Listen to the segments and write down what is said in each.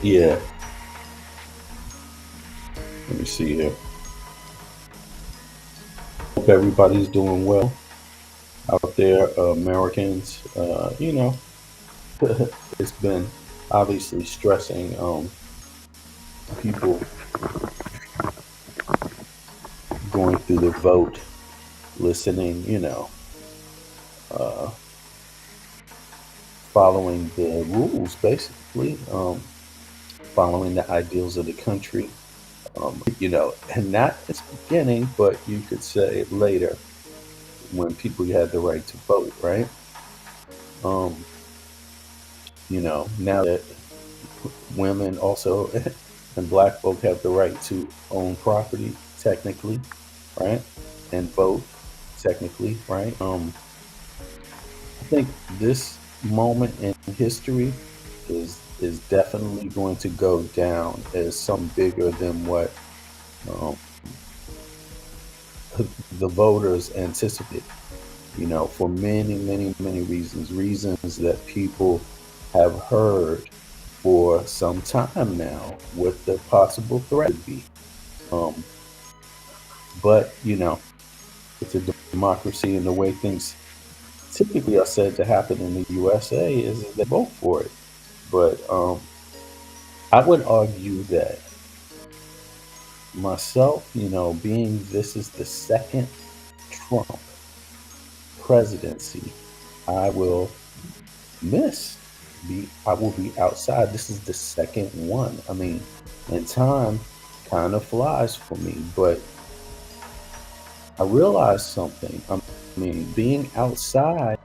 Yeah, let me see here. Hope everybody's doing well out there, Americans. It's been obviously stressing people going through the vote, listening, uh, following the rules, basically, following the ideals of the country, and not at the beginning, but you could say later when people had the right to vote, right? Um, now that women also and black folk have the right to own property, technically, right? And vote, technically, right? I think this moment in history is definitely going to go down as some bigger than what um, the voters anticipate. For many, many, many reasons, reasons that people have heard for some time now what the possible threat would be. Um, but it's a democracy, and the way things typically are said to happen in the USA is they vote for it. But I would argue that myself, being this is the second Trump presidency, I will miss. I will be outside. This is the second one. I mean, and time kind of flies for me, but I realized something. I mean, being outside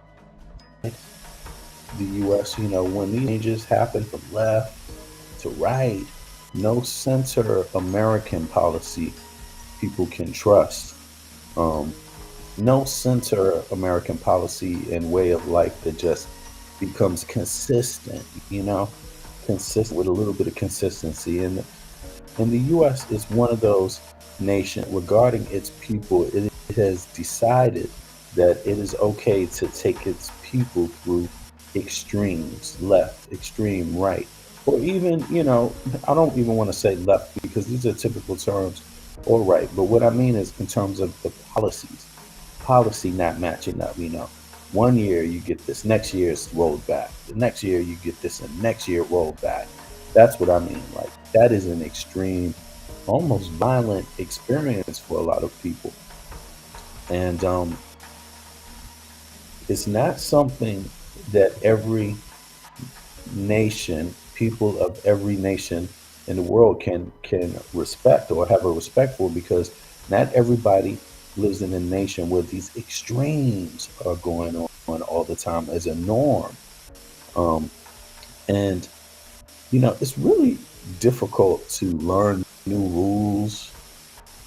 the US, when these changes happen from left to right, no center American policy people can trust. Um, no center American policy and way of life that just becomes consistent, consistent with a little bit of consistency. And the US is one of those nations regarding its people, it has decided that it is okay to take its people through extremes, left, extreme right, or even, I don't even want to say left because these are typical terms, or right. But what I mean is in terms of the policies, policy not matching up, 1 year you get this, next year it's rolled back. The next year you get this, and next year rolled back. That's what I mean. Like that is an extreme, almost violent experience for a lot of people. And it's not something that every nation, people of every nation in the world can respect or have a respect for, because not everybody lives in a nation where these extremes are going on all the time as a norm. Um, and it's really difficult to learn new rules,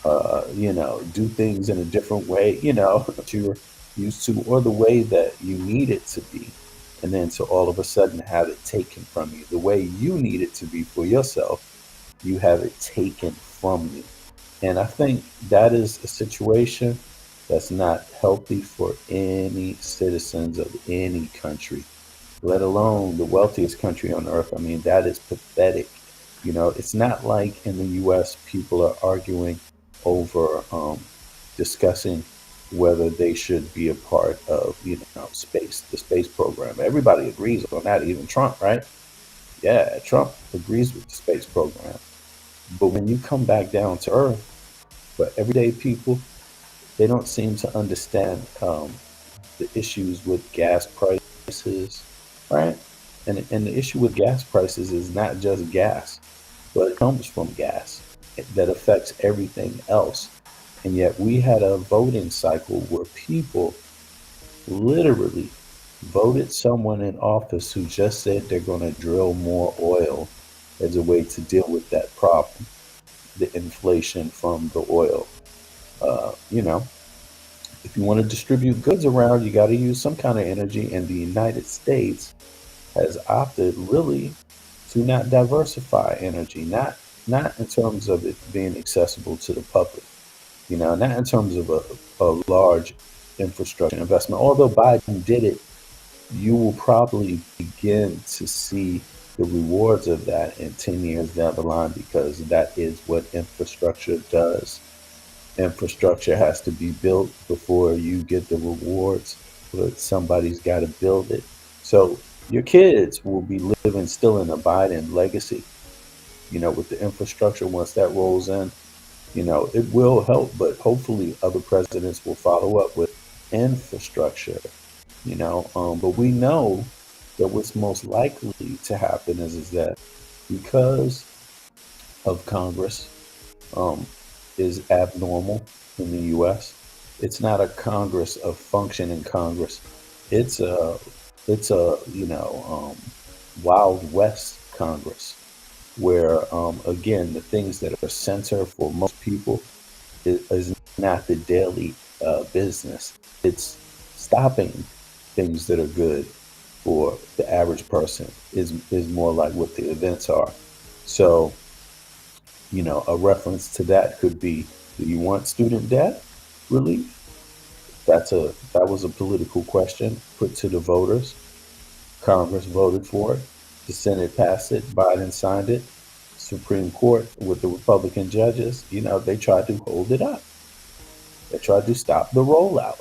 do things in a different way, that you're used to, or the way that you need it to be. And then to all of a sudden have it taken from you. The way you need it to be for yourself, you have it taken from you. And I think that is a situation that's not healthy for any citizens of any country, let alone the wealthiest country on earth. I mean, that is pathetic. It's not like in the US, people are arguing over discussing whether they should be a part of, the space program. Everybody agrees on that, even Trump, right? Yeah, Trump agrees with the space program. But when you come back down to earth, for everyday people, they don't seem to understand the issues with gas prices, right? And the issue with gas prices is not just gas, but it comes from gas that affects everything else. And yet we had a voting cycle where people literally voted someone in office who just said they're going to drill more oil as a way to deal with that problem, the inflation from the oil. Uh, you know, if you want to distribute goods around, you got to use some kind of energy. And the United States has opted really to not diversify energy, not in terms of it being accessible to the public, not in terms of a large infrastructure investment. Although Biden did it, you will probably begin to see the rewards of that in 10 years down the line, because that is what infrastructure does. Infrastructure has to be built before you get the rewards, but somebody's got to build it. So your kids will be living still in a Biden legacy, with the infrastructure. Once that rolls in, it will help, but hopefully other presidents will follow up with infrastructure, but we know that what's most likely to happen is that because of Congress, um, is abnormal in the U.S. It's not a Congress of functioning Congress. It's a Wild West Congress where again the things that are center for most people is not the daily business. It's stopping things that are good for the average person is more like what the events are. So a reference to that could be, do you want student debt relief? That was a political question put to the voters. Congress voted for it. The Senate passed it. Biden signed it. Supreme Court with the Republican judges, they tried to hold it up. They tried to stop the rollout.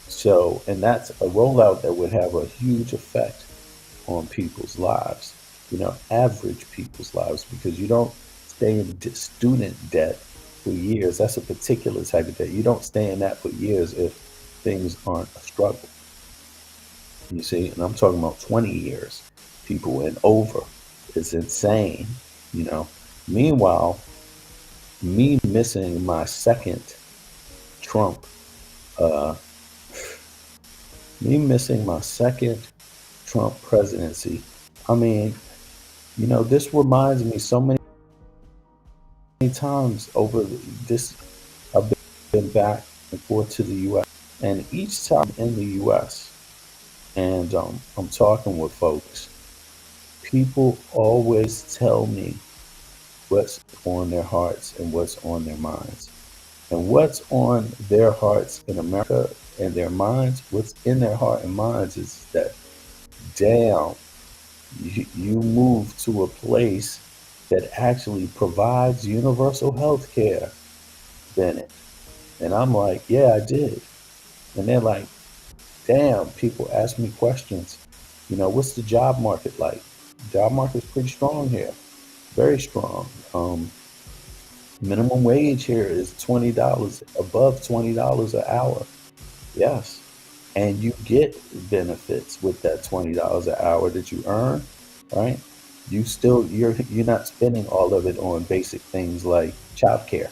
So, and that's a rollout that would have a huge effect on people's lives, average people's lives, because you don't stay in student debt for years. That's a particular type of debt. You don't stay in that for years if things aren't a struggle. You see, and I'm talking about 20 years. People went over. It's insane, you know. Meanwhile, me missing my second Trump, uh, me missing my second Trump presidency. I mean, this reminds me so many times over this. I've been back and forth to the U.S. and each time in the U.S. and I'm talking with folks, people always tell me what's on their hearts and what's on their minds. And what's on their hearts in America and their minds, what's in their heart and minds is that, damn, you move to a place that actually provides universal health care, Bennett. And I'm like, yeah, I did. And they're like, damn, people ask me questions. What's the job market like? Job market's pretty strong here, very strong. Minimum wage here is $20, above $20 an hour. Yes. And you get benefits with that $20 an hour that you earn, right? You're not spending all of it on basic things like childcare,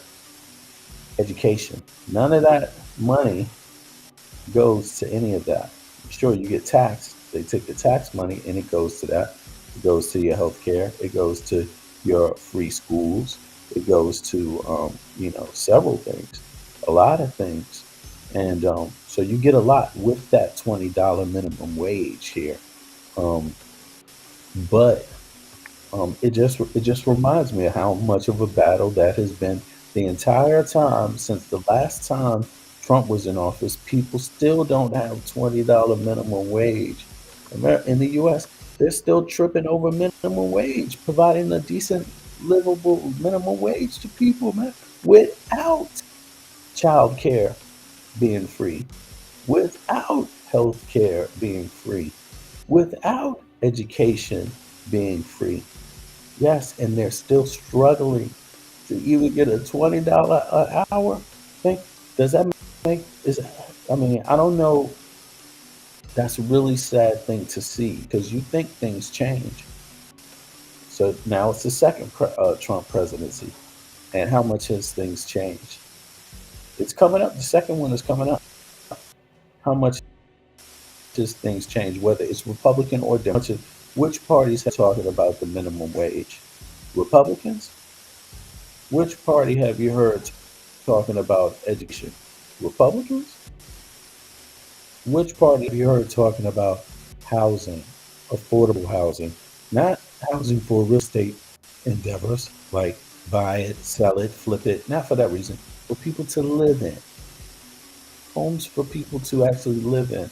education. None of that money goes to any of that. Sure, you get taxed. They take the tax money and it goes to that. It goes to your health care. It goes to your free schools. It goes to, several things, a lot of things. And so you get a lot with that $20 minimum wage here. Um, but it just reminds me of how much of a battle that has been the entire time since the last time Trump was in office. People still don't have $20 minimum wage. In the U.S., they're still tripping over minimum wage, providing a decent, livable minimum wage to people, man, without child care being free, without health care being free, without education being free. Yes, and they're still struggling to even get a $20 an hour thing. Does that make is I mean, I don't know. That's a really sad thing to see because you think things change. So now it's the second Trump presidency, and how much has things changed? It's coming up. The second one is coming up. How much has things changed? Whether it's Republican or Democrat, which parties are talking about the minimum wage? Republicans? Which party have you heard talking about education? Republicans? Which party have you heard talking about housing, affordable housing? Not housing for real estate endeavors like buy it, sell it, flip it, not for that reason, for people to live in. Homes for people to actually live in.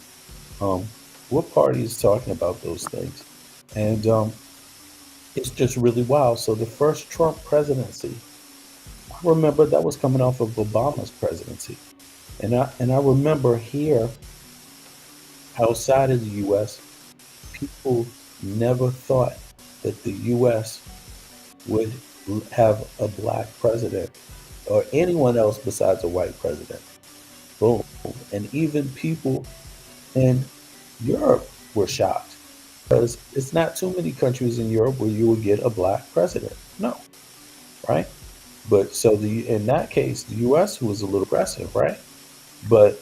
Um, what party is talking about those things? And it's just really wild. So the first Trump presidency, I remember that was coming off of Obama's presidency. And I remember here outside of the US, people never thought that the US would have a black president or anyone else besides a white president. Boom. And even people in Europe were shocked because it's not too many countries in Europe where you would get a black president. No, right? But so in that case, the US was a little aggressive, right? But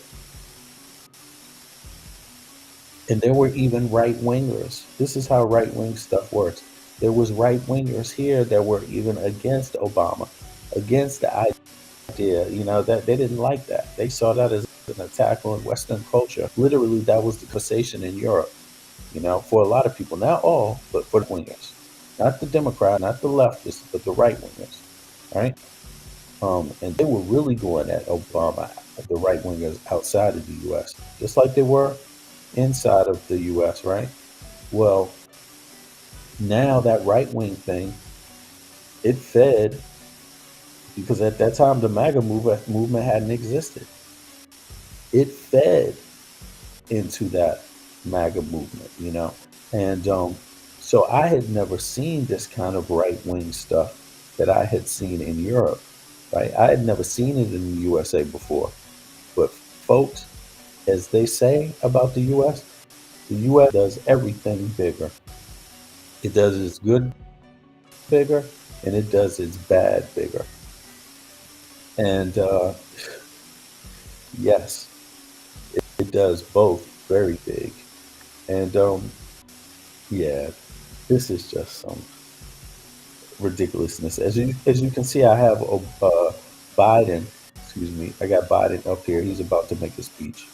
and there were even right wingers. This is how right wing stuff works. There was right wingers here that were even against Obama, against the idea, that they didn't like that. They saw that as an attack on Western culture. Literally, that was the conversation in Europe, for a lot of people. Not all, but for the wingers. Not the Democrat, not the leftists, but the right wingers. Right? And they were really going at Obama, the right wingers outside of the US, just like they were inside of the US, right? Well, now that right wing thing, it fed because at that time the MAGA movement hadn't existed. It fed into that MAGA movement. And so I had never seen this kind of right wing stuff that I had seen in Europe, right? I had never seen it in the USA before. But folks, as they say about the US does everything bigger. It does its good bigger and it does its bad bigger. And yes, it does both very big. And yeah, this is just some ridiculousness. As you can see, I have Biden. Excuse me, I got Biden up here. He's about to make a speech,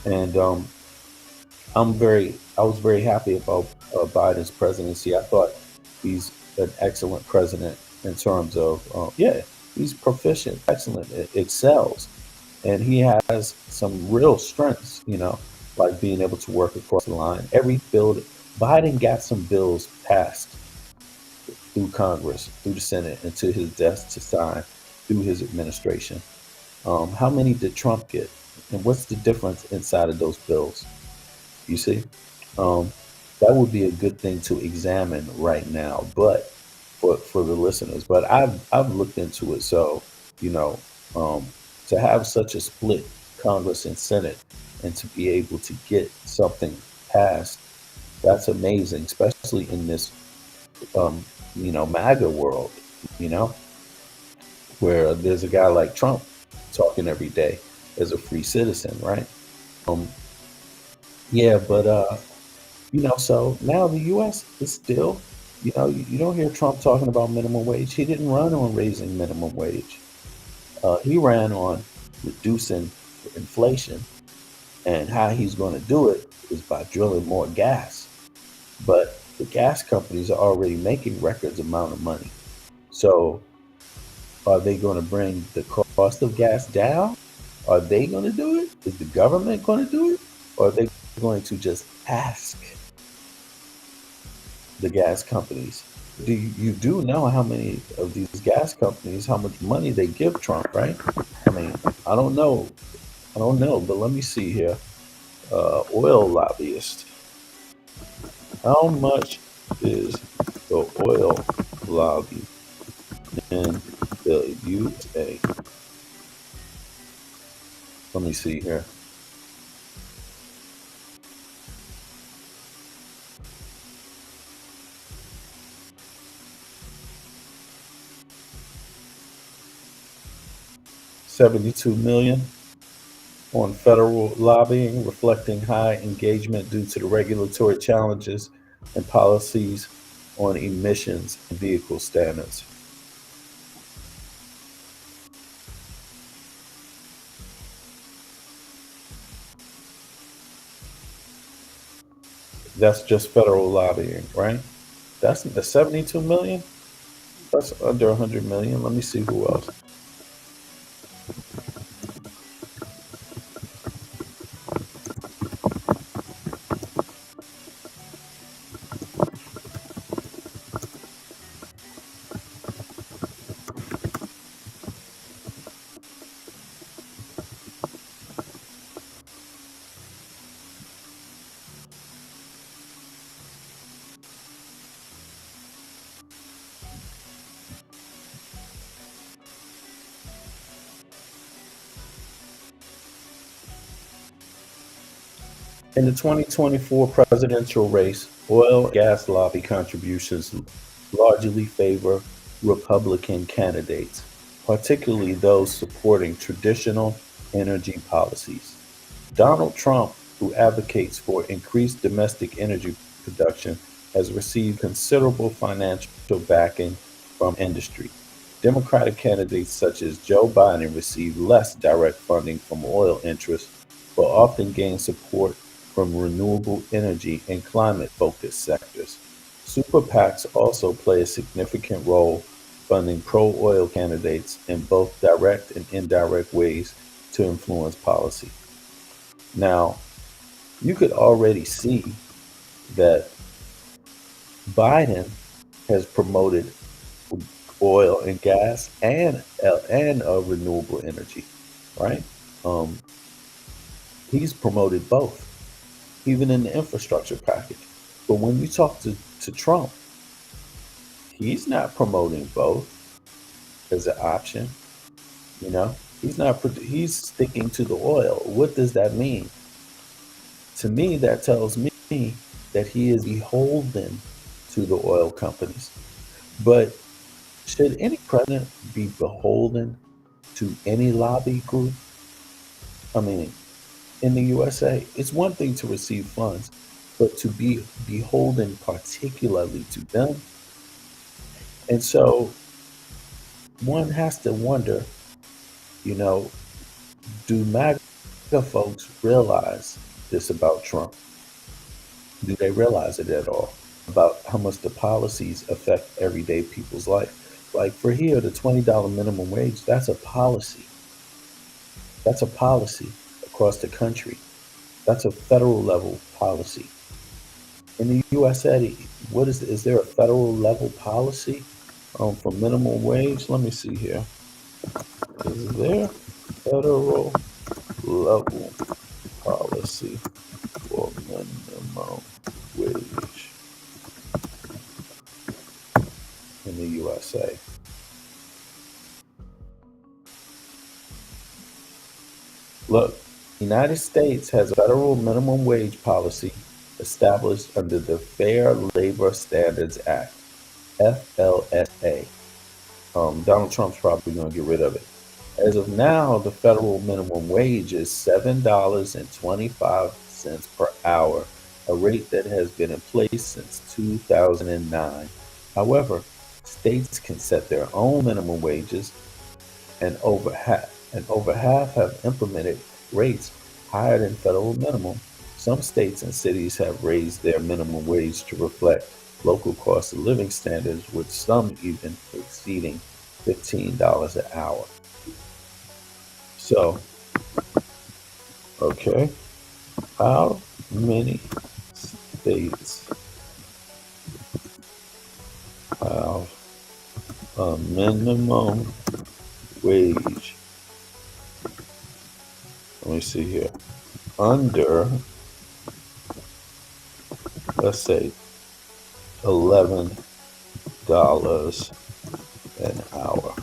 and I was very happy about Biden's presidency. I thought he's an excellent president in terms of, yeah, he's proficient, excellent, excels, and he has some real strengths, like being able to work across the line. Biden got some bills passed through Congress, through the Senate, and to his desk to sign through his administration. How many did Trump get? And what's the difference inside of those bills? You see, um, that would be a good thing to examine right now. But for the listeners, but I've looked into it. So you know, um, to have such a split Congress and Senate, and to be able to get something passed, that's amazing, especially in this MAGA world. You know, where there's a guy like Trump talking every day as a free citizen, right? Um, yeah, but so now the U.S. is still, you don't hear Trump talking about minimum wage. He didn't run on raising minimum wage. He ran on reducing inflation, and how he's going to do it is by drilling more gas. But the gas companies are already making records amount of money. So are they going to bring the cost of gas down? Are they going to do it? Is the government going to do it? Or are they going to just ask the gas companies? You do know how many of these gas companies, how much money they give Trump, right? I mean, I don't know. I don't know, but let me see here. Oil lobbyist. How much is the oil lobby in the USA? Let me see here. $72 million on federal lobbying, reflecting high engagement due to the regulatory challenges and policies on emissions and vehicle standards. That's just federal lobbying, right? That's the 72 million. That's under 100 million. Let me see who else. In the 2024 presidential race, oil and gas lobby contributions largely favor Republican candidates, particularly those supporting traditional energy policies. Donald Trump, who advocates for increased domestic energy production, has received considerable financial backing from industry. Democratic candidates such as Joe Biden receive less direct funding from oil interests, but often gain support from renewable energy and climate focused sectors. Super PACs also play a significant role funding pro oil candidates in both direct and indirect ways to influence policy. Now, you could already see that Biden has promoted oil and gas and renewable energy, right? Um, he's promoted both, even in the infrastructure package. But when you talk to Trump, he's not promoting both as an option. You know, he's sticking to the oil. What does that mean? To me, that tells me that he is beholden to the oil companies. But should any president be beholden to any lobby group? I mean, in the USA, it's one thing to receive funds, but to be beholden particularly to them. And so one has to wonder, you know, do MAGA folks realize this about Trump? Do they realize it at all? About how much the policies affect everyday people's life. Like for here, the $20 minimum wage, that's a policy. That's a policy across the country. That's a federal level policy. In the USA, is there a federal level policy for minimum wage? Let me see here. Is there federal level policy for minimum wage in the USA? Look, the United States has a federal minimum wage policy established under the Fair Labor Standards Act, FLSA. Donald Trump's probably going to get rid of it. As of now, the federal minimum wage is $7.25 per hour, a rate that has been in place since 2009. However, states can set their own minimum wages, and over half have implemented rates higher than federal minimum. Some states and cities have raised their minimum wage to reflect local cost of living standards, with some even exceeding $15 an hour. So, okay, how many states have a minimum wage? Let me see here. Under, let's say, $11 an hour.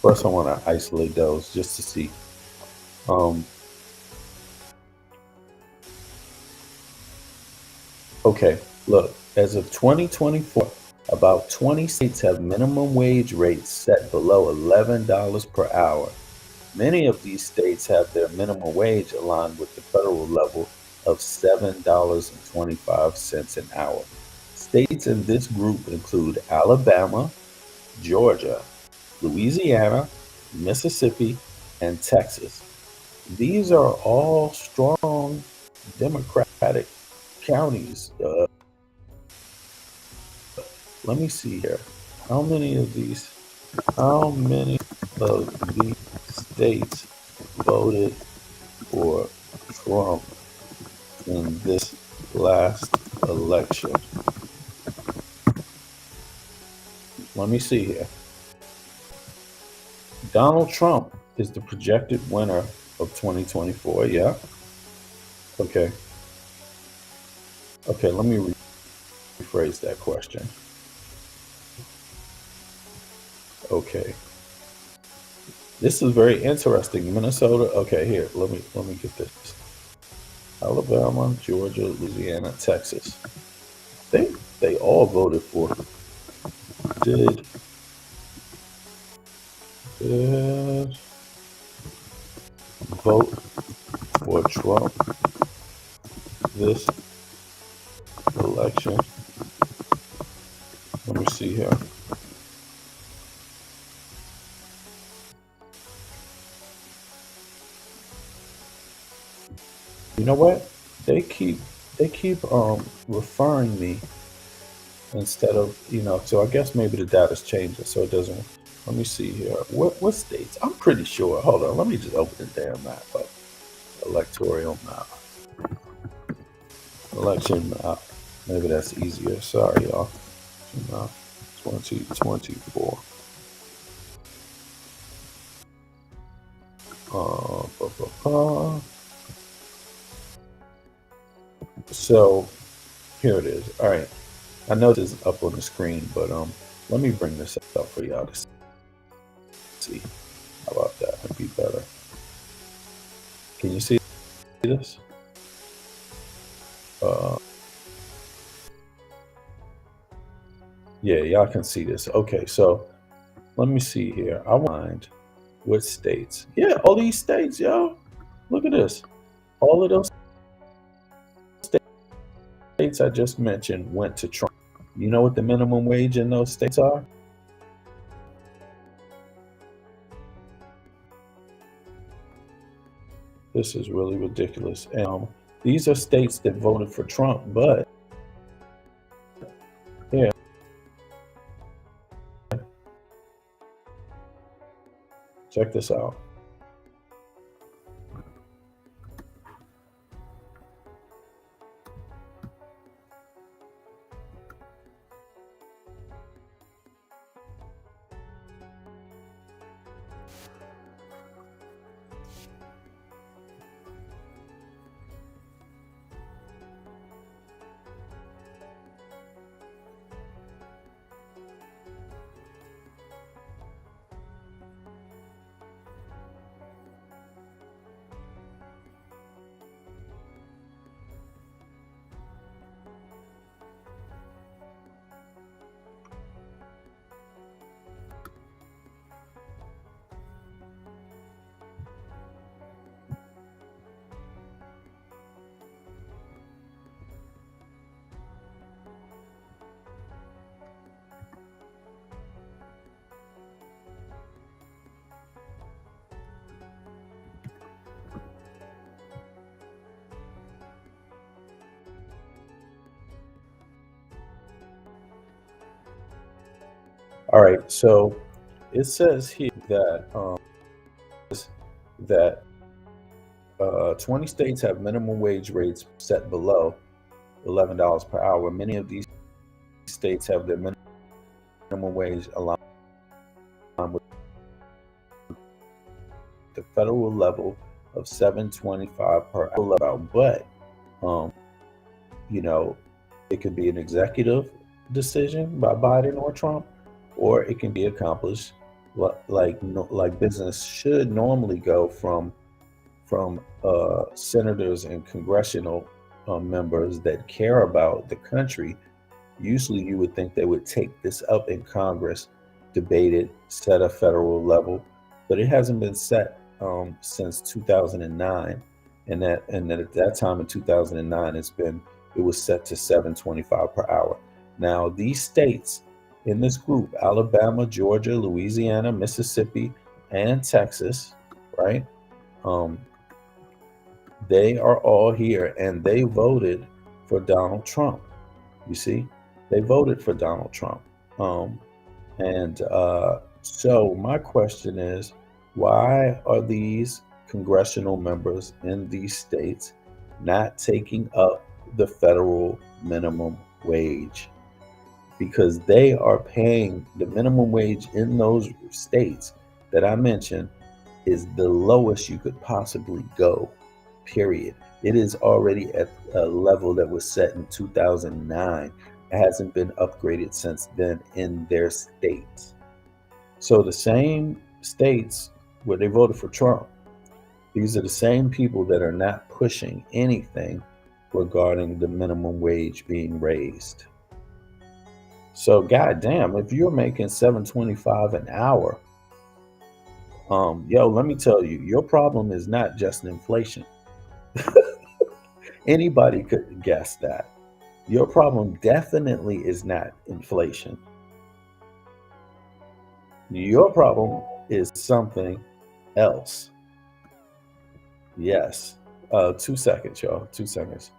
First, I want to isolate those just to see. Um, okay, look, as of 2024, about 20 states have minimum wage rates set below $11 per hour. Many of these states have their minimum wage aligned with the federal level of $7.25 an hour. States in this group include Alabama, Georgia, Louisiana, Mississippi, and Texas. These are all strong Democratic counties. Let me see here. How many of these states voted for Trump in this last election? Let me see here. Donald Trump is the projected winner of 2024. Yeah. Okay. Okay, let me rephrase that question. Okay. This is very interesting. Minnesota. Okay, here. Let me get this. Alabama, Georgia, Louisiana, Texas. I think they all voted for. Did did vote for Trump this election? Let me see here. You know what? They keep referring me instead of, so I guess maybe the data's changing so it doesn't. Let me see here. What states? I'm pretty sure. Hold on, let me just open the damn map up. Electoral map. Election map. Maybe that's easier. Sorry, y'all. No, 2024. Blah, blah, blah. So here it is. All right. I know this is up on the screen, but let me bring this up for y'all to see. How about that? That'd be better. Can you see this? Uh, yeah, y'all can see this. Okay, so let me see here. I find what states. Yeah, all these states, y'all. Look at this. All of those states I just mentioned went to Trump. You know what the minimum wage in those states are? This is really ridiculous. And these are states that voted for Trump, but yeah, check this out. All right, so it says here that 20 states have minimum wage rates set below $11 per hour. Many of these states have their minimum wage aligned with the federal level of 7.25 per hour. But um, you know, it could be an executive decision by Biden or Trump, or it can be accomplished like business should normally go from senators and congressional members that care about the country. Usually, you would think they would take this up in Congress, debate it, set a federal level, but it hasn't been set since 2009, and that at that time in 2009, it was set to 7.25 per hour. Now, these states in this group, Alabama, Georgia, Louisiana, Mississippi, and Texas, right? Um, they are all here, and they voted for Donald Trump. You see, they voted for Donald Trump. Um, and so my question is, why are these congressional members in these states not taking up the federal minimum wage? Because they are paying the minimum wage in those states that I mentioned is the lowest you could possibly go, period. It is already at a level that was set in 2009. It hasn't been upgraded since then in their states. So the same states where they voted for Trump, These are the same people that are not pushing anything regarding the minimum wage being raised. So, goddamn, if you're making 7.25 an hour, yo, let me tell you, your problem is not just inflation. Anybody could guess that. Your problem definitely is not inflation. Your problem is something else. Yes. 2 seconds, y'all. 2 seconds.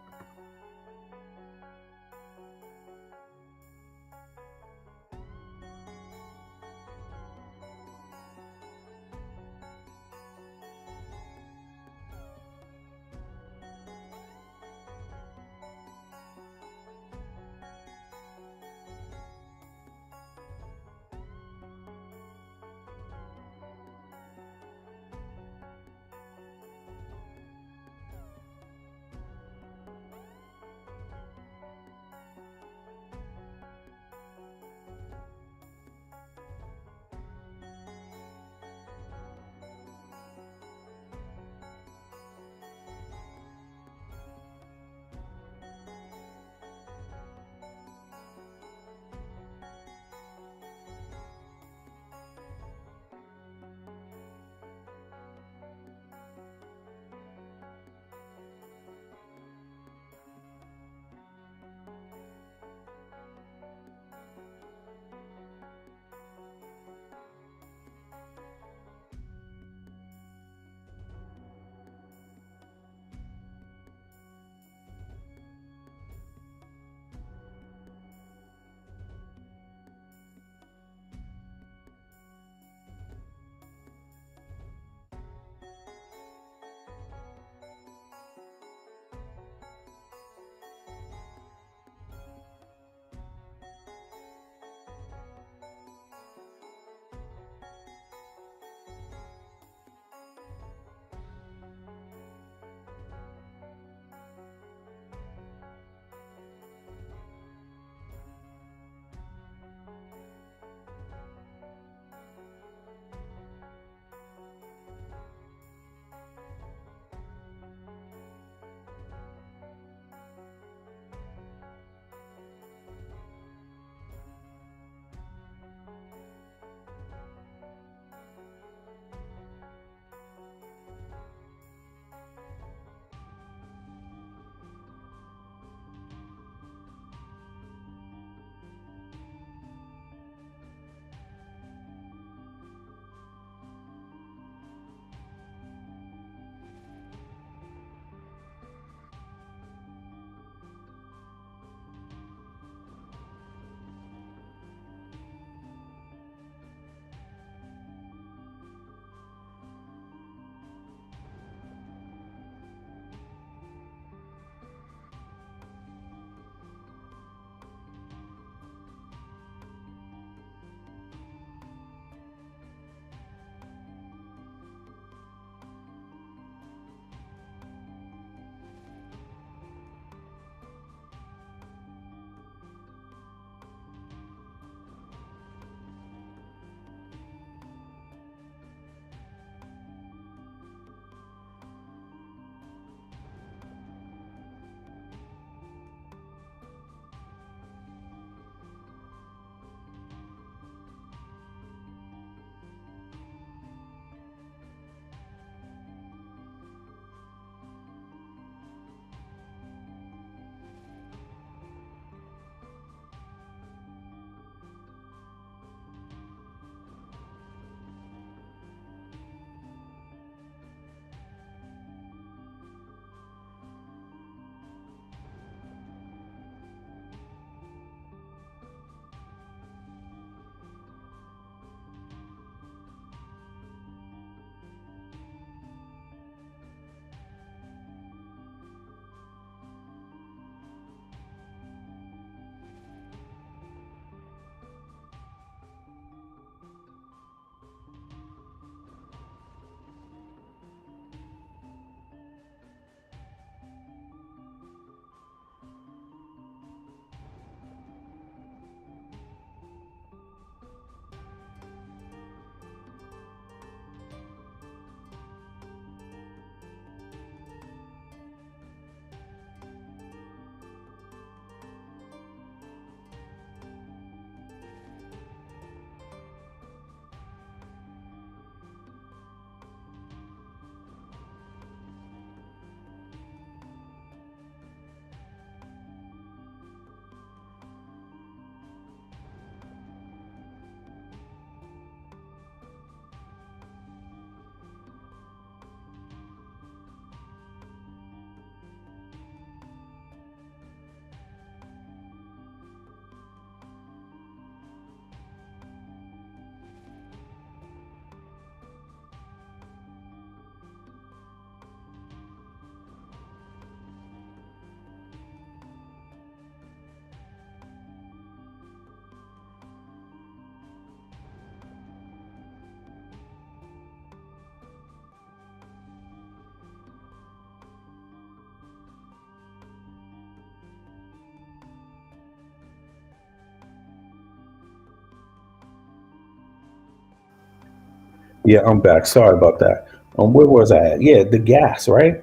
Yeah, I'm back. Sorry about that. Where was I at? Yeah, the gas, right?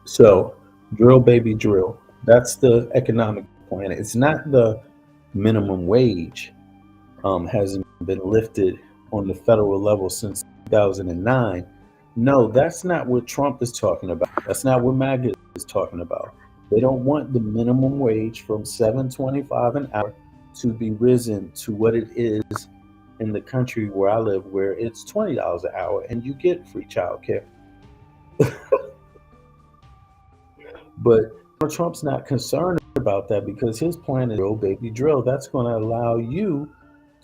So, drill, baby, drill. That's the economic plan. It's not the minimum wage. Hasn't been lifted on the federal level since 2009. No, that's not what Trump is talking about. That's not what MAGA is talking about. They don't want the minimum wage from 7.25 an hour to be risen to what it is in the country where I live, where it's $20 an hour and you get free childcare. But Trump's not concerned about that because his plan is drill, baby, drill. That's going to allow you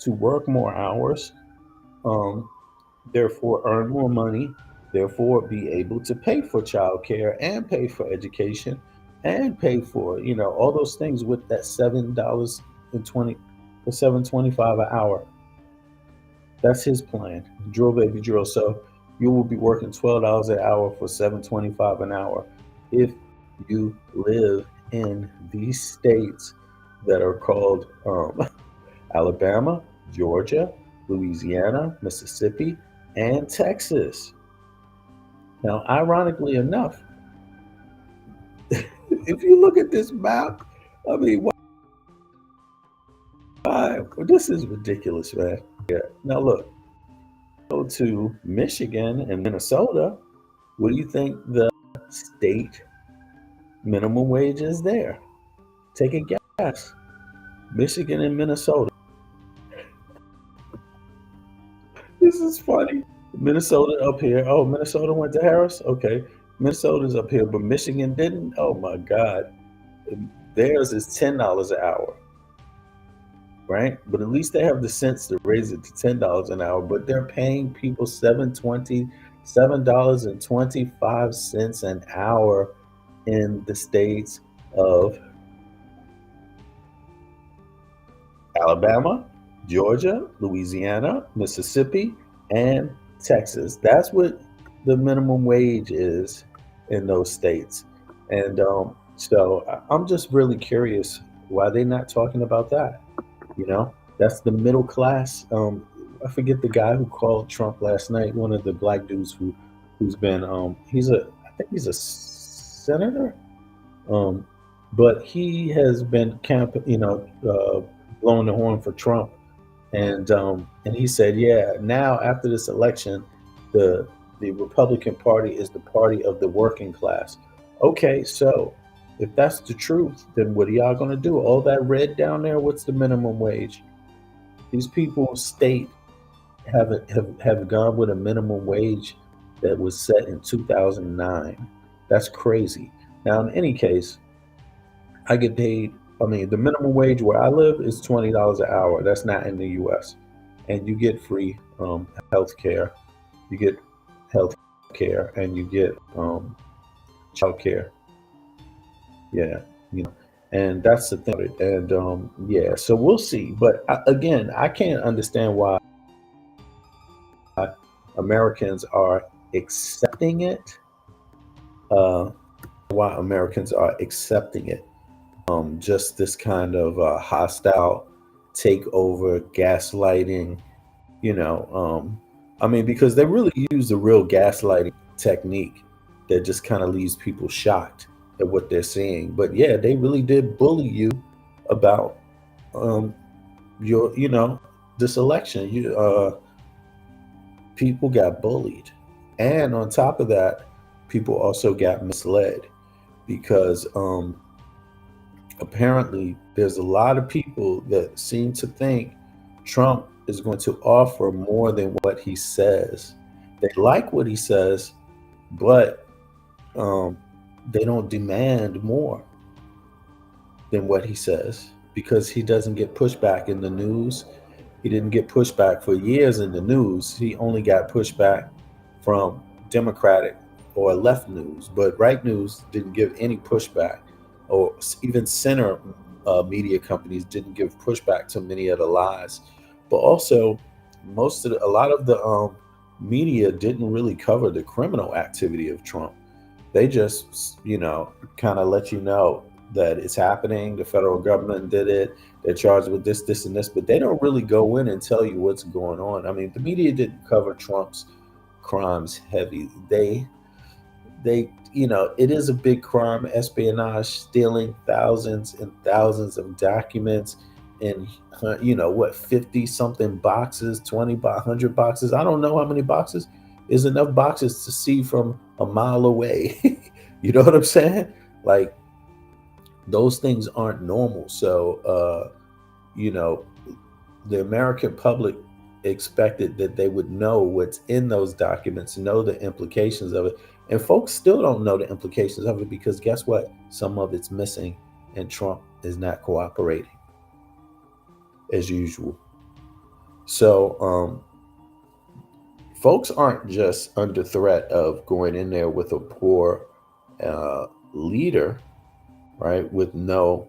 to work more hours, um, therefore earn more money, therefore be able to pay for childcare and pay for education and pay for all those things with that $7.20 for 7.25 an hour. That's his plan. Drill baby drill. So you will be working $12 an hour for 7.25 an hour if you live in these states that are called Alabama, Georgia, Louisiana, Mississippi, and Texas. Now, ironically enough, if you look at this map, I mean, why? This is ridiculous, man. Yeah. Now, look, go to Michigan and Minnesota. What do you think the state minimum wage is there? Take a guess. Michigan and Minnesota. This is funny. Minnesota up here. Oh, Minnesota went to Harris? Okay. Minnesota's up here, but Michigan didn't? Oh my God. Theirs is $10 an hour, right? But at least they have the sense to raise it to $10 an hour, but they're paying people $7.25 an hour in the states of Alabama, Georgia, Louisiana, Mississippi, and Texas. That's what the minimum wage is in those states. And I'm just really curious why they're not talking about that. That's the middle class. I forget the guy who called Trump last night. One of the black dudes who's been I think he's a senator. Um, but he has been blowing the horn for Trump, and he said, yeah, now after this election, the the Republican Party is the party of the working class. Okay, so if that's the truth, then what are y'all gonna do? All that red down there, what's the minimum wage? These people state have gone with a minimum wage that was set in 2009. That's crazy. Now, in any case, I get paid. I mean, the minimum wage where I live is $20 an hour. That's not in the U.S. And you get free health care. You get health care, and you get child care. Yeah, and that's the thing. And yeah, so we'll see. But again, I can't understand why Americans are accepting it. Uh, why Americans are accepting it. Just this kind of hostile takeover, gaslighting. You know, I mean, because they really use the real gaslighting technique that just kind of leaves people shocked at what they're seeing. But yeah, they really did bully you about um, this election. People got bullied, and on top of that, people also got misled because apparently there's a lot of people that seem to think Trump is going to offer more than what he says. They like what he says, but um, they don't demand more than what he says because he doesn't get pushback in the news. He didn't get pushback for years in the news. He only got pushback from Democratic or left news, but right news didn't give any pushback, or even center media companies didn't give pushback to many of the lies. But also, a lot of the media didn't really cover the criminal activity of Trump. They just, kind of let you know. that it's happening. The federal government did it. They're charged with this, this, and this, but they don't really go in and tell you what's going on. I mean, the media didn't cover Trump's crimes heavy. It is a big crime, espionage, stealing thousands and thousands of documents in, what, 50 something boxes, 20 by 100 boxes. I don't know how many boxes. Is enough boxes to see from a mile away. You know what I'm saying? Like, those things aren't normal. So, you know, the American public expected that they would know what's in those documents, know the implications of it. And folks still don't know the implications of it because guess what? Some of it's missing, and Trump is not cooperating as usual. So, folks aren't just under threat of going in there with a poor leader, right? With no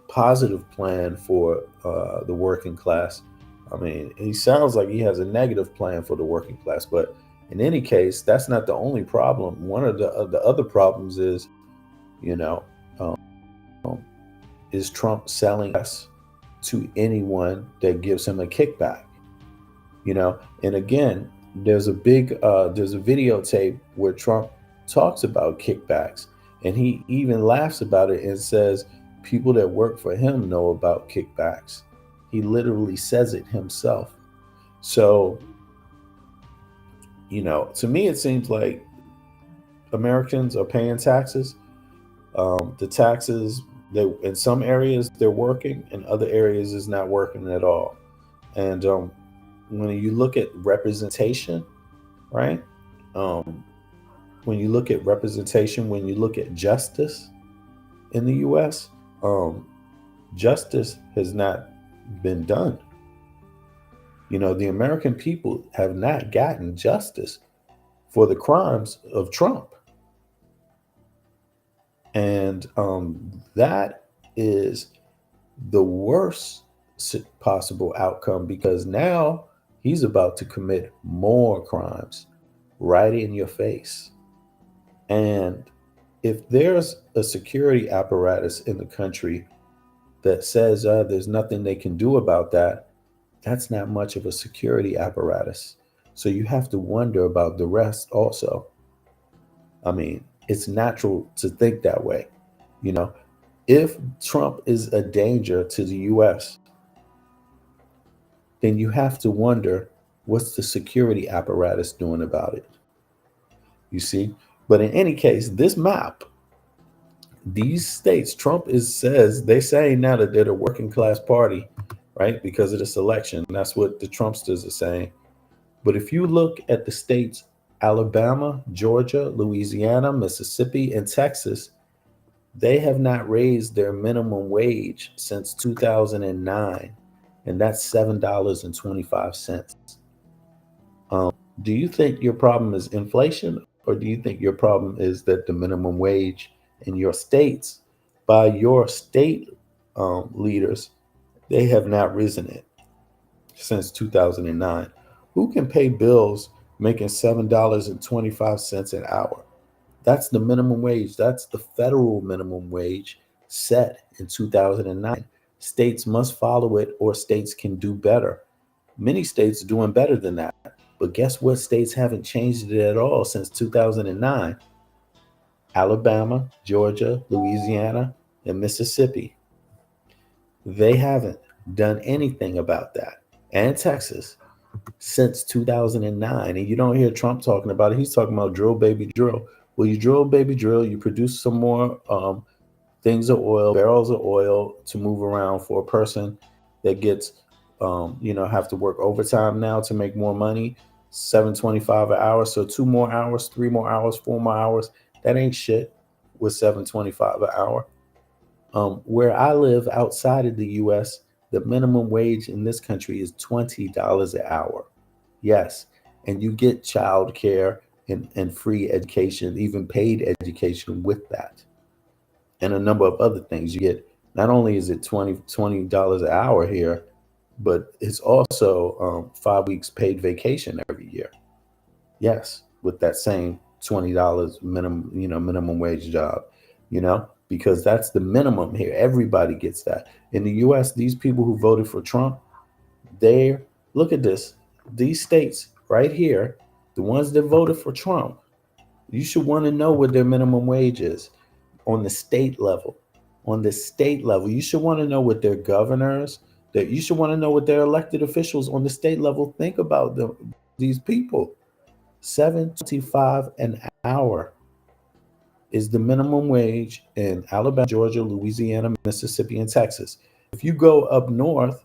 positive plan for the working class. I mean, he sounds like he has a negative plan for the working class, but in any case, that's not the only problem. One of the other problems is, you know, um, is Trump selling us to anyone that gives him a kickback? And again, there's a videotape where Trump talks about kickbacks, and he even laughs about it and says people that work for him know about kickbacks. He literally says it himself. So, to me, it seems like Americans are paying taxes. The taxes, they in some areas they're working, in other areas is not working at all. And when you look at representation, right? Um, when you look at representation, when you look at justice in the U.S., justice has not been done. The American people have not gotten justice for the crimes of Trump. And that is the worst possible outcome because now he's about to commit more crimes right in your face. And if there's a security apparatus in the country that says there's nothing they can do about that, that's not much of a security apparatus. So you have to wonder about the rest also. I mean, it's natural to think that way. You know, if Trump is a danger to the US, then you have to wonder what's the security apparatus doing about it. You see? But in any case, this map, these states, Trump says they're saying now that they're the working class party, right? Because of this election. That's what the Trumpsters are saying. But if you look at the states, Alabama, Georgia, Louisiana, Mississippi, and Texas, they have not raised their minimum wage since 2009, and that's $7.25. Do you think your problem is inflation, or do you think your problem is that the minimum wage in your states, by your state leaders, they have not risen it since 2009? Who can pay bills making $7.25 an hour? That's the minimum wage. That's the federal minimum wage set in 2009. States must follow it or states can do better. Many states are doing better than that. But guess what? States haven't changed it at all since 2009. Alabama, Georgia, Louisiana, and Mississippi. They haven't done anything about that. And Texas since 2009. And you don't hear Trump talking about it. He's talking about drill, baby, drill. Well, you drill, baby, drill. You produce some more things of oil, barrels of oil to move around for a person that gets, have to work overtime now to make more money. $7.25 an hour. So 2 more hours, 3 more hours, 4 more hours. That ain't shit with $7.25 an hour. Where I live outside of the U.S., the minimum wage in this country is $20 an hour. Yes. And you get child care and free education, even paid education with that. And a number of other things. You get, not only is it $20 an hour here, but it's also 5 weeks paid vacation every year. Yes, with that same $20 minimum wage job, because that's the minimum here. Everybody gets that. In the US, these people who voted for Trump, they look at this. These states right here, the ones that voted for Trump, you should want to know what their minimum wage is on the state level. On the state level, you should want to know what their governors, that you should want to know what their elected officials on the state level think about these people. 7.25 an hour is the minimum wage in Alabama, Georgia, Louisiana, Mississippi, and Texas. If you go up north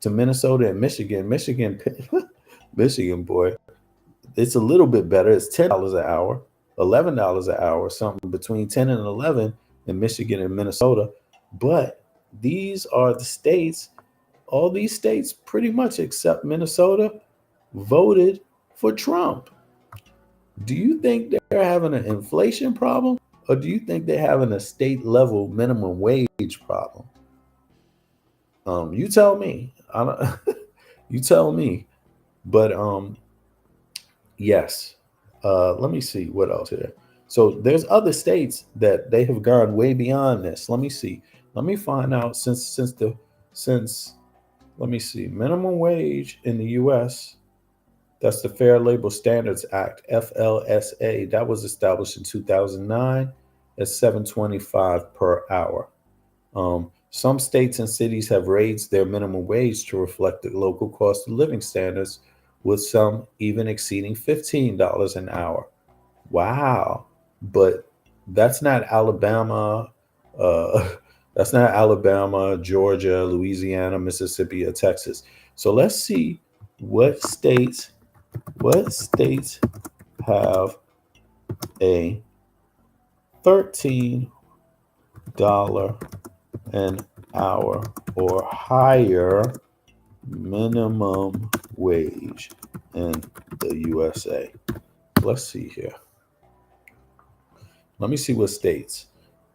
to Minnesota and Michigan, Michigan, boy, it's a little bit better. It's $10 an hour, $11 an hour, something between 10 and 11 in Michigan and Minnesota. But these are the states, all these states pretty much except Minnesota voted for Trump. Do you think they're having an inflation problem, or do you think they're having a state level minimum wage problem? You tell me. I don't, you tell me. But yes. Let me see what else here. So there's other states that they have gone way beyond this. Let me see. Let me find out since let me see. Minimum wage in the US, that's the Fair Labor Standards Act, FLSA. That was established in 2009 at 7.25 per hour. Some states and cities have raised their minimum wage to reflect the local cost of living standards, with some even exceeding $15 an hour. Wow. But that's not Alabama. Uh, that's not Alabama, Georgia, Louisiana, Mississippi, or Texas. So let's see what states have a $13 an hour or higher minimum wage in the USA. Let's see here. Let me see what states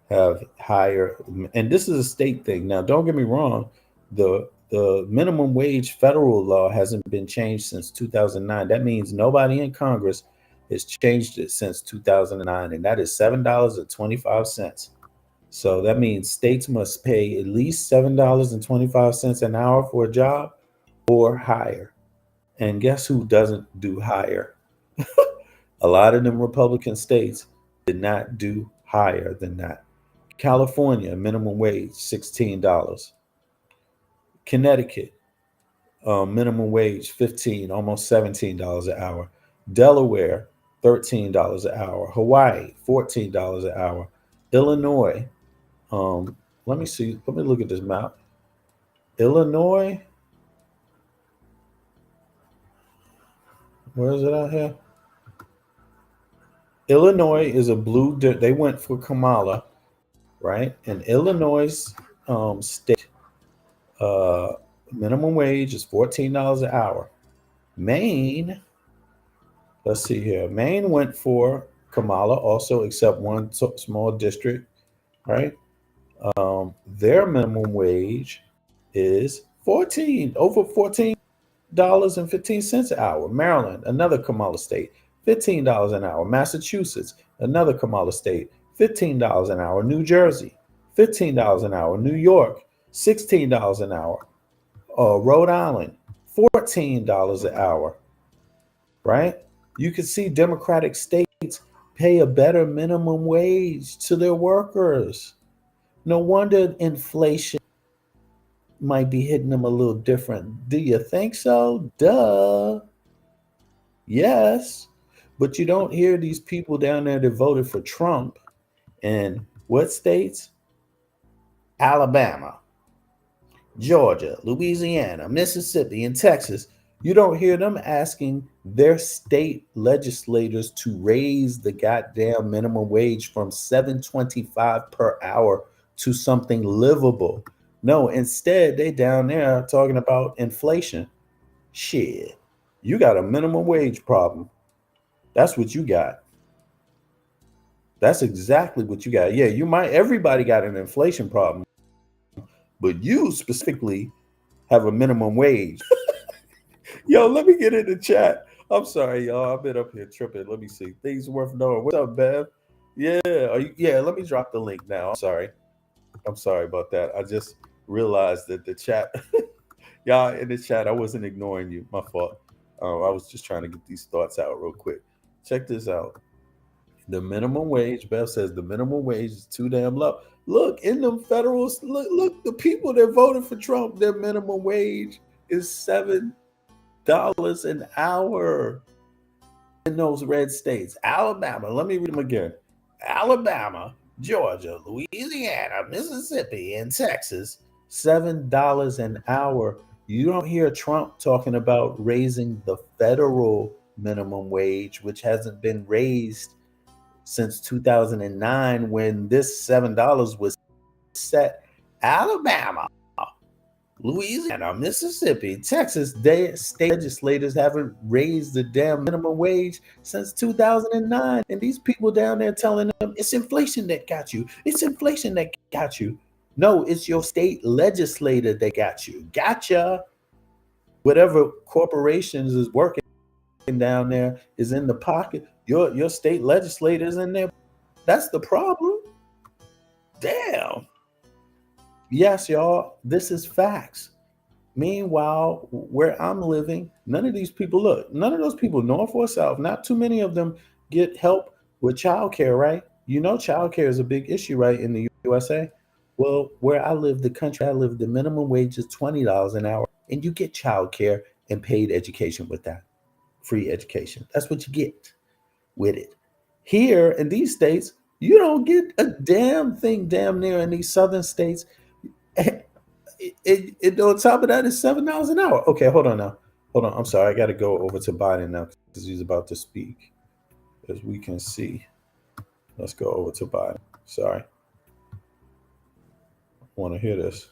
have higher, and this is a state thing. Now, don't get me wrong, the minimum wage federal law hasn't been changed since 2009. That means nobody in Congress has changed it since 2009, and that is $7.25. So that means states must pay at least $7.25 an hour for a job or higher. And guess who doesn't do higher? A lot of them Republican states did not do higher than that. California, minimum wage, $16. Connecticut, minimum wage, 15, almost $17 an hour. Delaware, $13 an hour. Hawaii, $14 an hour. Illinois, let me see, let me look at this map. Illinois, where is it out here? Illinois is a blue, they went for Kamala, right? And Illinois state minimum wage is $14 an hour. Maine, let's see here. Maine went for Kamala also, except one small district, right? Their minimum wage is over $14.15 an hour. Maryland, another Kamala state, $15 an hour. Massachusetts, another Kamala state, $15 an hour. New Jersey, $15 an hour. New York, $16 an hour. Rhode Island, $14 an hour, right? You can see Democratic states pay a better minimum wage to their workers. No wonder inflation might be hitting them a little different. Do you think so? Duh. Yes. But you don't hear these people down there that voted for Trump in what states? Alabama, Georgia, Louisiana, Mississippi, and Texas. You don't hear them asking their state legislators to raise the goddamn minimum wage from $7.25 per hour to something livable. No, instead, they down there talking about inflation. Shit, you got a minimum wage problem. That's what you got. That's exactly what you got. Yeah, everybody got an inflation problem, but you specifically have a minimum wage. Yo, let me get in the chat. I'm sorry, y'all. I've been up here tripping. Let me see. Things worth knowing. What's up, Bev? Yeah, yeah. Let me drop the link now. I'm sorry. I'm sorry about that. I just realized that the chat, y'all in the chat, I wasn't ignoring you. My fault. I was just trying to get these thoughts out real quick. Check this out. The minimum wage, Bev says the minimum wage is too damn low. Look, in them federals, look, the people that voted for Trump, their minimum wage is $7 an hour in those red states. Alabama, let me read them again. Alabama, Georgia, Louisiana, Mississippi, and Texas, $7 an hour. You don't hear Trump talking about raising the federal minimum wage, which hasn't been raised since 2009 when this $7 was set. Alabama, Louisiana, Mississippi, Texas, state legislators haven't raised the damn minimum wage since 2009. And these people down there telling them it's inflation that got you. It's inflation that got you. No, it's your state legislator that got you. Gotcha. Whatever corporations is working down there is in the pocket. Your state legislators in there. That's the problem. Damn. Yes, y'all. This is facts. Meanwhile, where I'm living, none of these people look, none of those people, north or south, not too many of them get help with childcare, right? You know, childcare is a big issue, right, in the USA. Well, where I live, the country I live, the minimum wage is $20 an hour, and you get childcare and paid education with that, free education. That's what you get with it. Here in these states, you don't get a damn thing damn near in these southern states. On top of that, it's $7 an hour. Okay, hold on now. Hold on. I'm sorry. I got to go over to Biden now because he's about to speak. As we can see, let's go over to Biden. Sorry, I want to hear this.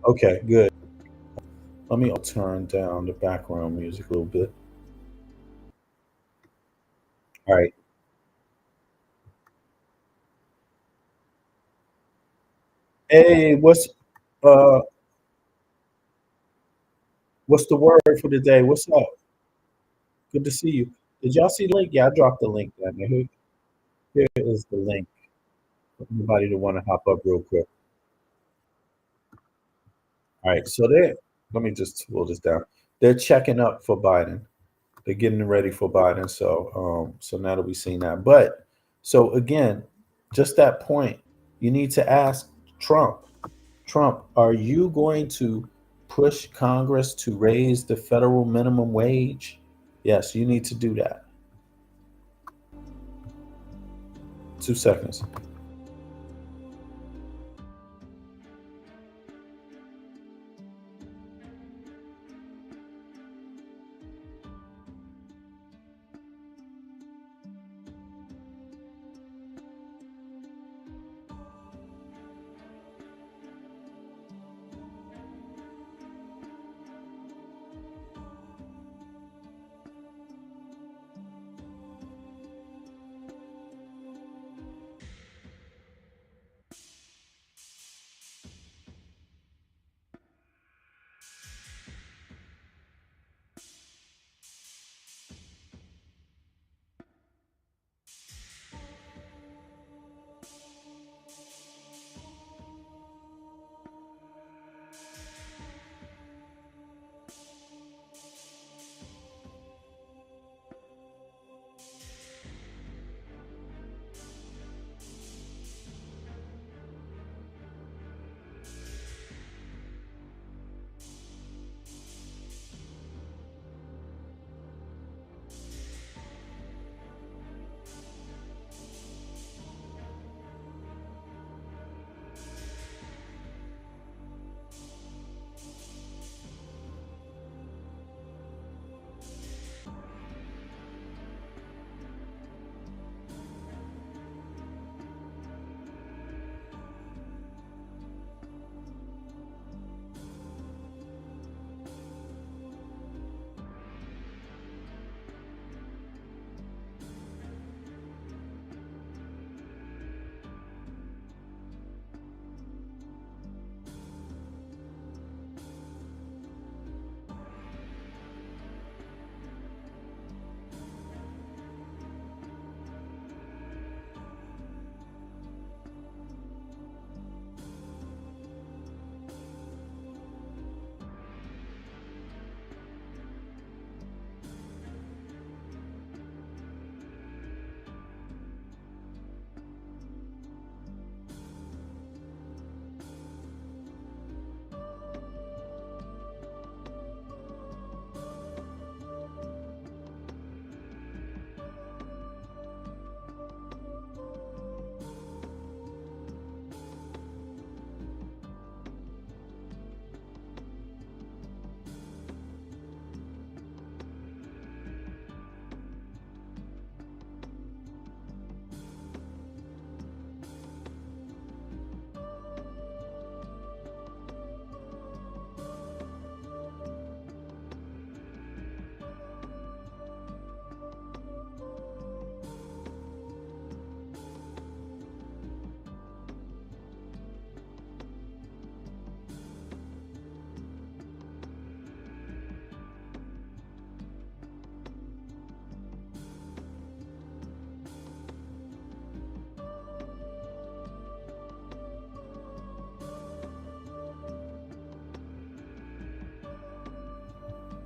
Okay, good. Let me turn down the background music a little bit. All right. Hey, uh what's the word for the day? What's up? Good to see you. Did y'all see the link? Yeah, I dropped the link down there. Here is the link for anybody to want to hop up real quick. All right, so let me just pull this down. They're checking up for Biden. They're getting ready for Biden. So now that we've seen that, but so again, just that point, you need to ask Trump. Trump, are you going to push Congress to raise the federal minimum wage? Yes, you need to do that. 2 seconds.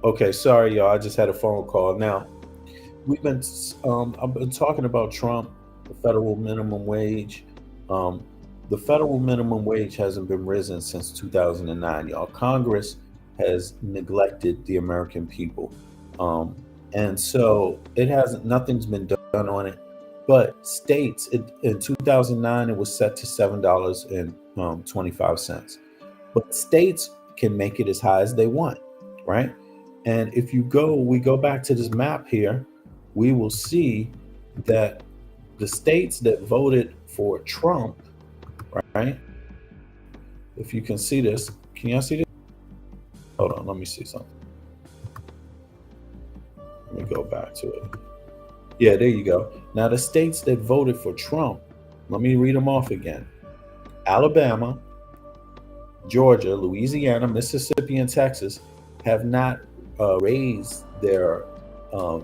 Okay, sorry, y'all. I just had a phone call. Now, I've been talking about Trump, the federal minimum wage. Um, the federal minimum wage hasn't been risen since 2009, y'all. Congress has neglected the American people. Um, and so it hasn't, nothing's been done on it. But states, in 2009, it was set to $7.25. But states can make it as high as they want, right? And if we go back to this map here, we will see that the states that voted for Trump, right? If you can see this, can y'all see this? Hold on, let me see something. Let me go back to it. Yeah, there you go. Now, the states that voted for Trump, let me read them off again: Alabama, Georgia, Louisiana, Mississippi, and Texas have not raised their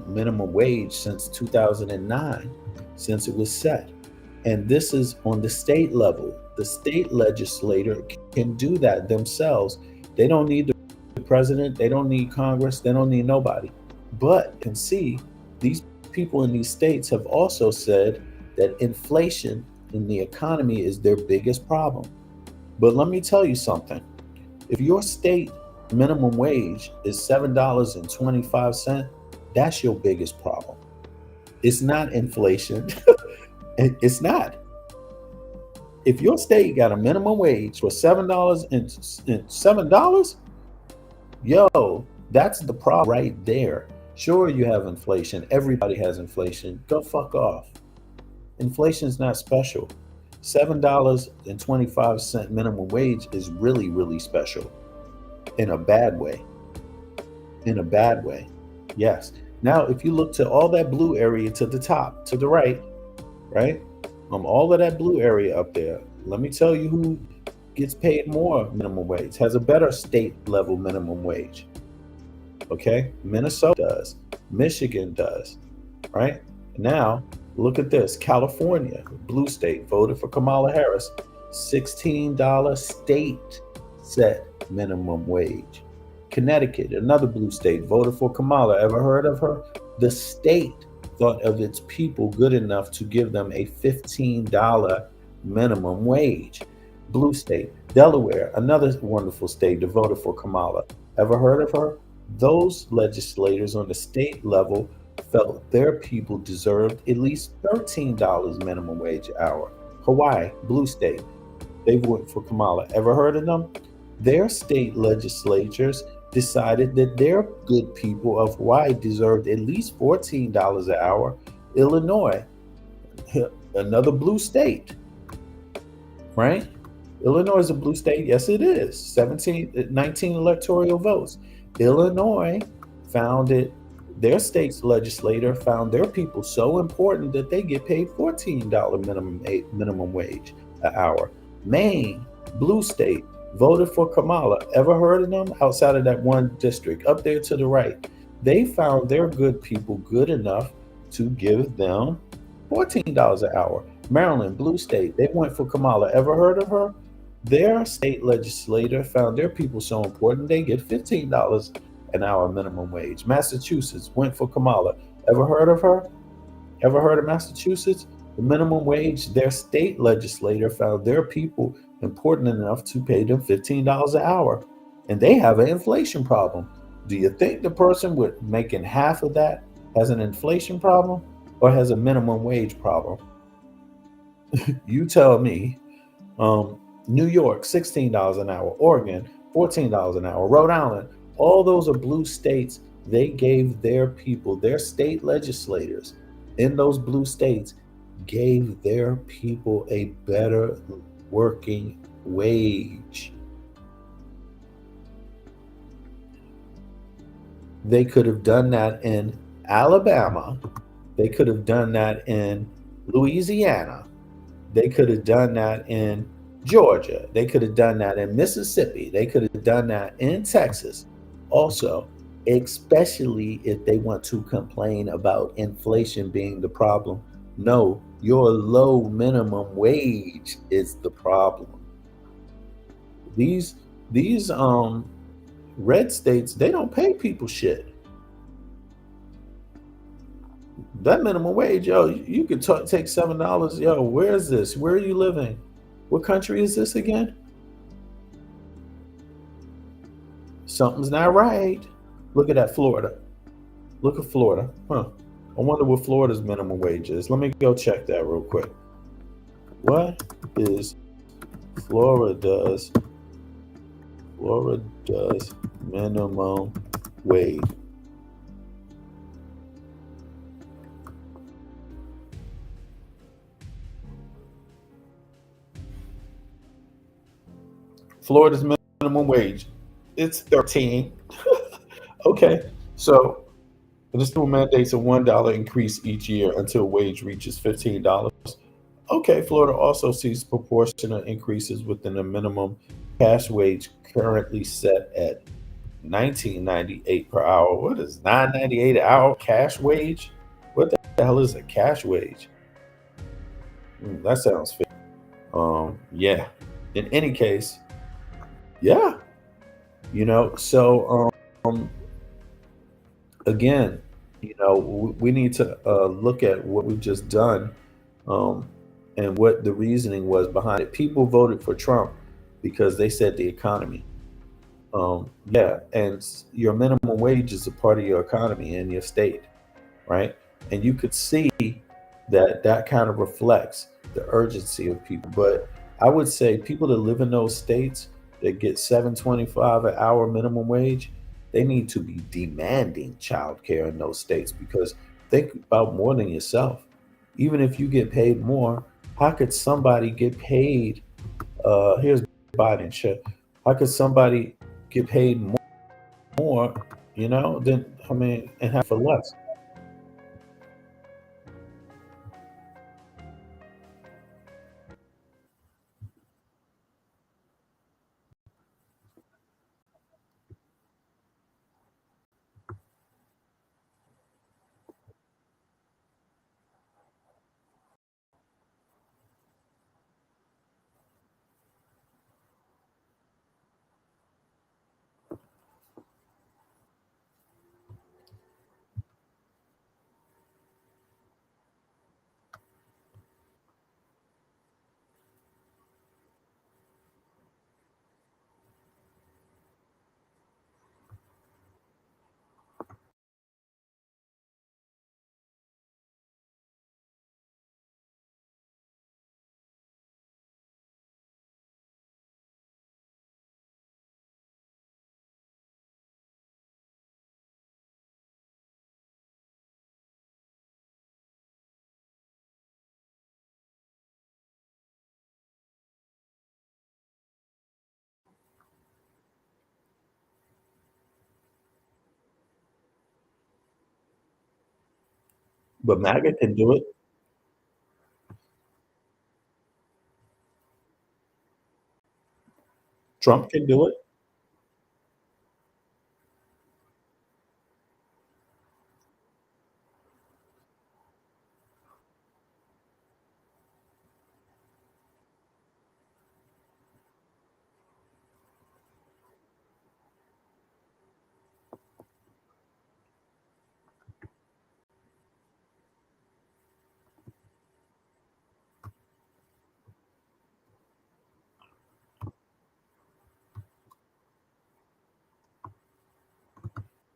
minimum wage since 2009, since it was set. And this is on the state level. The state legislator can do that themselves. They don't need the president, they don't need Congress, they don't need nobody. But can see these people in these states have also said that inflation in the economy is their biggest problem. But let me tell you something. If your state minimum wage is $7.25, that's your biggest problem. It's not inflation. It's not. If your state got a minimum wage for $7, yo, that's the problem right there. Sure, you have inflation. Everybody has inflation. Go fuck off. Inflation's not special. $7.25 minimum wage is really, really special in a bad way. In a bad way. Yes. Now, if you look to all that blue area to the top, to the right, all of that blue area up there, let me tell you who gets paid more minimum wage, has a better state level minimum wage. Okay? Minnesota does. Michigan does. Right? Now, look at this. California, blue state, voted for Kamala Harris. $16 state set minimum wage. Connecticut, another blue state, voted for Kamala. Ever heard of her? The state thought of its people good enough to give them a $15 minimum wage. Blue state. Delaware, another wonderful state, voted for Kamala. Ever heard of her? Those legislators on the state level felt their people deserved at least $13 minimum wage an hour. Hawaii, blue state, they voted for Kamala. Ever heard of them? Their state legislatures decided that their good people of Hawaii deserved at least $14 an hour. Illinois, another blue state, right? Illinois is a blue state. Yes, it is. 19 electoral votes. Illinois found it, their state's legislator found their people so important that they get paid $14 minimum wage an hour. Maine, blue state, voted for Kamala. Ever heard of them? Outside of that one district, up there to the right. They found their good people good enough to give them $14 an hour. Maryland, blue state, they went for Kamala. Ever heard of her? Their state legislator found their people so important they get $15 an hour minimum wage. Massachusetts went for Kamala. Ever heard of her? Ever heard of Massachusetts? The minimum wage, their state legislator found their people important enough to pay them $15 an hour. And they have an inflation problem. Do you think the person with making half of that has an inflation problem or has a minimum wage problem? You tell me. New York, $16 an hour. Oregon, $14 an hour. Rhode Island, all those are blue states. They gave their people, their state legislators in those blue states, gave their people a better working wage. They could have done that in Alabama. They could have done that in Louisiana. They could have done that in Georgia. They could have done that in Mississippi. They could have done that in Texas. Also, especially if they want to complain about inflation being the problem. No, your low minimum wage is the problem. These red states, they don't pay people shit. That minimum wage, yo, you could take $7. Yo, where is this? Where are you living? What country is this again? Something's not right. Look at that, Florida. Look at Florida. Huh. I wonder what Florida's minimum wage is. Let me go check that real quick. What is Florida's Florida's minimum wage? Florida's minimum wage. It's 13. Okay. So the school mandates a $1 increase each year until wage reaches $15. Okay, Florida also sees proportional increases within the minimum cash wage currently set at 19.98 per hour. What is 9.98 an hour cash wage? What the hell is a cash wage? That sounds fair. Yeah. In any case, yeah. So again, we need to look at what we've just done, um, and what the reasoning was behind it. People voted for Trump because they said the economy. Yeah, and your minimum wage is a part of your economy in your state, right? And you could see that that kind of reflects the urgency of people. But I would say people that live in those states that get 7.25 an hour minimum wage, they need to be demanding childcare in those states, because think about more than yourself. Even if you get paid more, how could somebody get paid? Here's Biden shit. How could somebody get paid more, than, I mean, and have for less? But MAGA can do it. Trump can do it.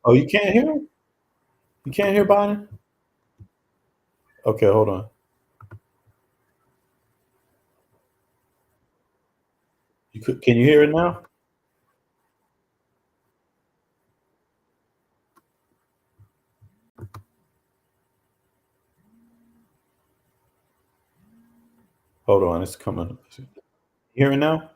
Oh, you can't hear him? You can't hear Biden? Okay, hold on. Can you hear it now? Hold on, it's coming. You hear it now?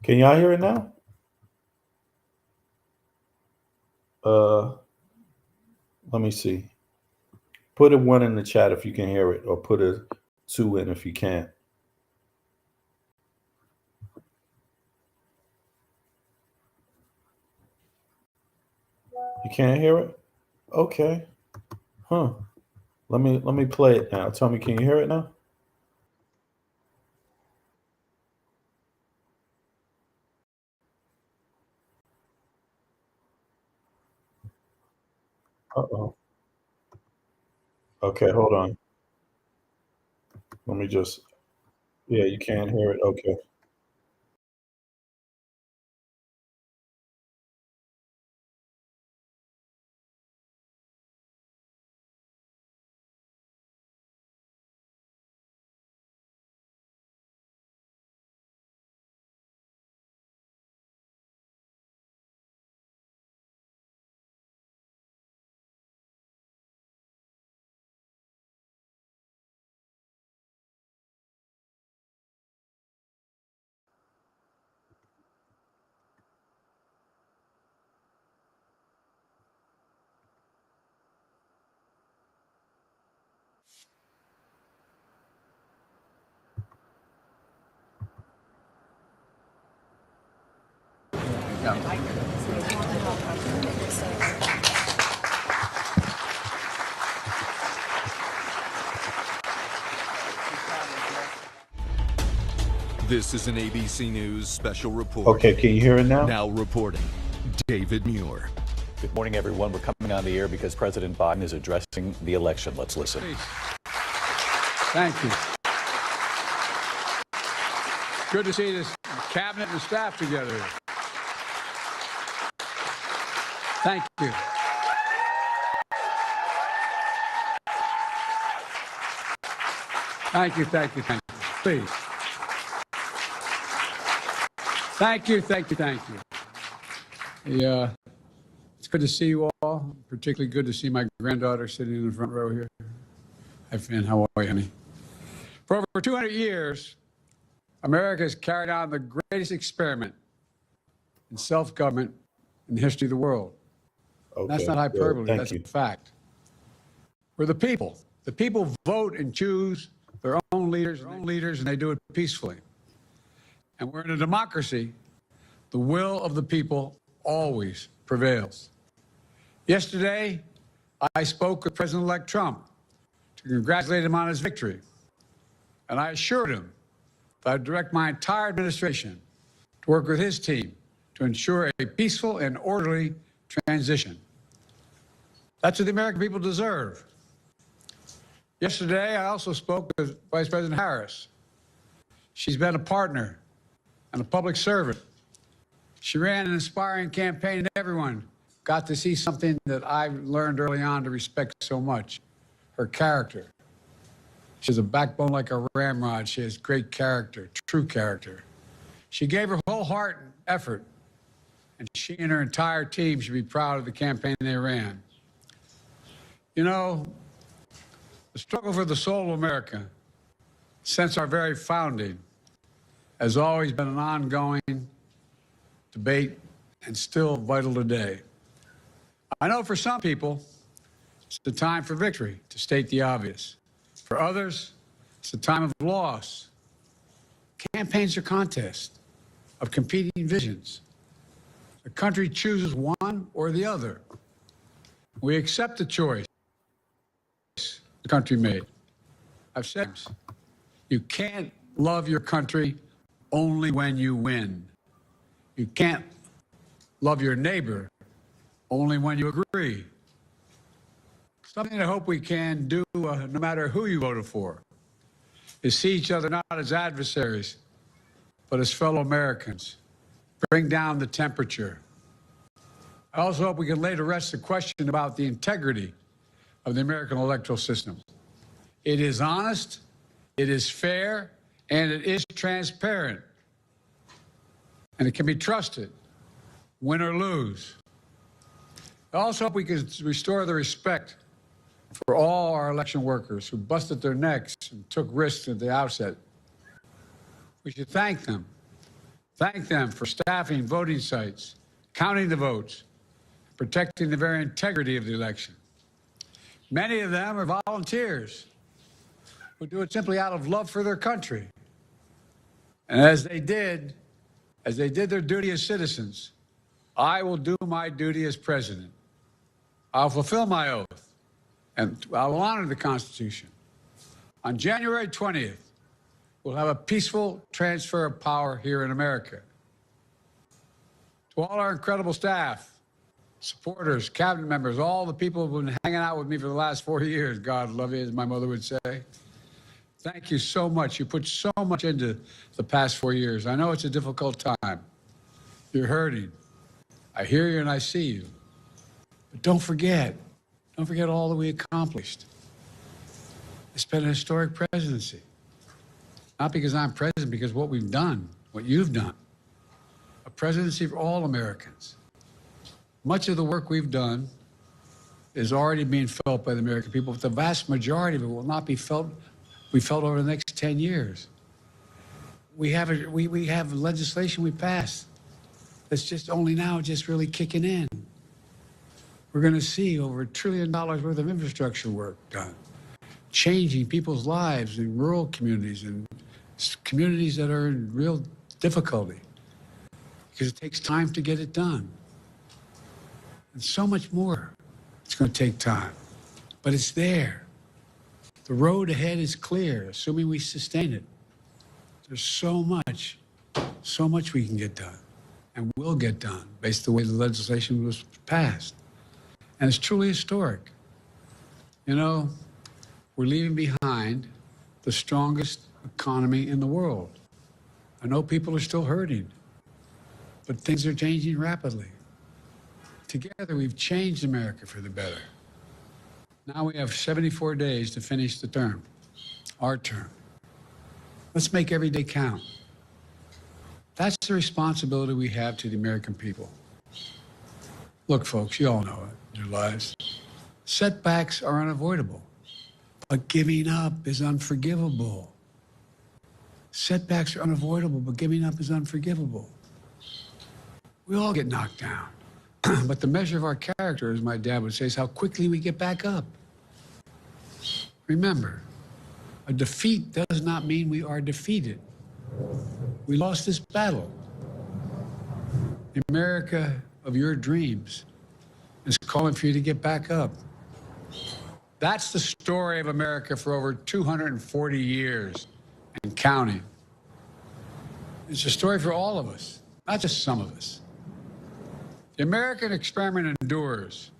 Can y'all hear it now? Uh, Let me see. Put a one in the chat if you can hear it, or put a two in if you can't. You can't hear it? Okay. Huh. Let me play it now. Tell me, can you hear it now? Uh-oh. Okay, hold on. Let me just Yeah, you can't hear it. Okay. This is an ABC News special report. Okay, can you hear it now? Now reporting, David Muir. Good morning, everyone. We're coming on the air because President Biden is addressing the election. Let's listen. Please. Thank you. Good to see this cabinet and staff together. Thank you. Thank you, thank you, thank you. Please. Thank you, thank you, thank you. Yeah, it's good to see you all. Particularly good to see my granddaughter sitting in the front row here. Hi, Finn. How are you, honey? For over 200 years, America has carried on the greatest experiment in self-government in the history of the world. Okay. That's not hyperbole, Thank that's you. a fact. We're the people. The people vote and choose their own leaders, and they do it peacefully. And we're in a democracy. The will of the people always prevails. Yesterday, I spoke with President-elect Trump to congratulate him on his victory. And I assured him that I'd direct my entire administration to work with his team to ensure a peaceful and orderly transition. That's what the American people deserve. Yesterday, I also spoke with Vice President Harris. She's been a partner and a public servant. She ran an inspiring campaign, and everyone got to see something that I learned early on to respect so much, her character. She has a backbone like a ramrod. She has great character, true character. She gave her whole heart and effort, and she and her entire team should be proud of the campaign they ran. You know, the struggle for the soul of America, since our very founding, has always been an ongoing debate and still vital today. I know for some people, it's the time for victory, to state the obvious. For others, it's a time of loss. Campaigns are contests of competing visions. The country chooses one or the other. We accept the choice the country made. I've said, you can't love your country only when you win. You can't love your neighbor only when you agree. Something I hope we can do, no matter who you voted for, is see each other not as adversaries, but as fellow Americans. Bring down the temperature. I also hope we can lay to rest the question about the integrity of the American electoral system. It is honest, it is fair, and it is transparent. And it can be trusted, win or lose. I also hope we can restore the respect for all our election workers who busted their necks and took risks at the outset. We should thank them. Thank them for staffing voting sites, counting the votes, protecting the very integrity of the election. Many of them are volunteers who do it simply out of love for their country. And as they did their duty as citizens, I will do my duty as president. I'll fulfill my oath, and I'll honor the Constitution. On January 20th, we'll have a peaceful transfer of power here in America. To all our incredible staff, supporters, cabinet members, all the people who've been hanging out with me for the last 4 years, God love you, as my mother would say. Thank you so much. You put so much into the past 4 years. I know it's a difficult time. You're hurting. I hear you and I see you. But don't forget all that we accomplished. It's been a historic presidency. Not because I'm president, because what we've done, what you've done. A presidency for all Americans. Much of the work we've done is already being felt by the American people, but the vast majority of it will not be felt over the next 10 years. We have legislation we passed that's just only now just really kicking in. We're going to see over $1 trillion worth of infrastructure work done, changing people's lives in rural communities and communities that are in real difficulty, because it takes time to get it done. And so much more. It's going to take time, but it's there. The road ahead is clear, assuming we sustain it. There's so much we can get done and will get done based on the way the legislation was passed. And it's truly historic. You know, we're leaving behind the strongest economy in the world. I know people are still hurting, but things are changing rapidly. Together, we've changed America for the better. Now we have 74 days to finish the term, our term. Let's make every day count. That's the responsibility we have to the American people. Look, folks, you all know it in your lives. Setbacks are unavoidable, but giving up is unforgivable. Setbacks are unavoidable, but giving up is unforgivable. We all get knocked down. But the measure of our character, as my dad would say, is how quickly we get back up. Remember, a defeat does not mean we are defeated. We lost this battle. The America of your dreams is calling for you to get back up. That's the story of America for over 240 years and counting. It's a story for all of us, not just some of us. The American experiment endures.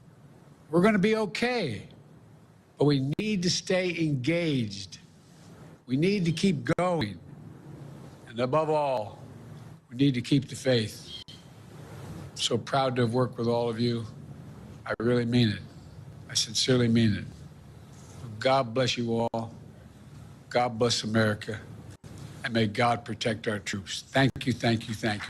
We're going to be okay, but we need to stay engaged. We need to keep going. And above all, we need to keep the faith. I'm so proud to have worked with all of you. I really mean it. I sincerely mean it. God bless you all. God bless America. And may God protect our troops. Thank you, thank you, thank you.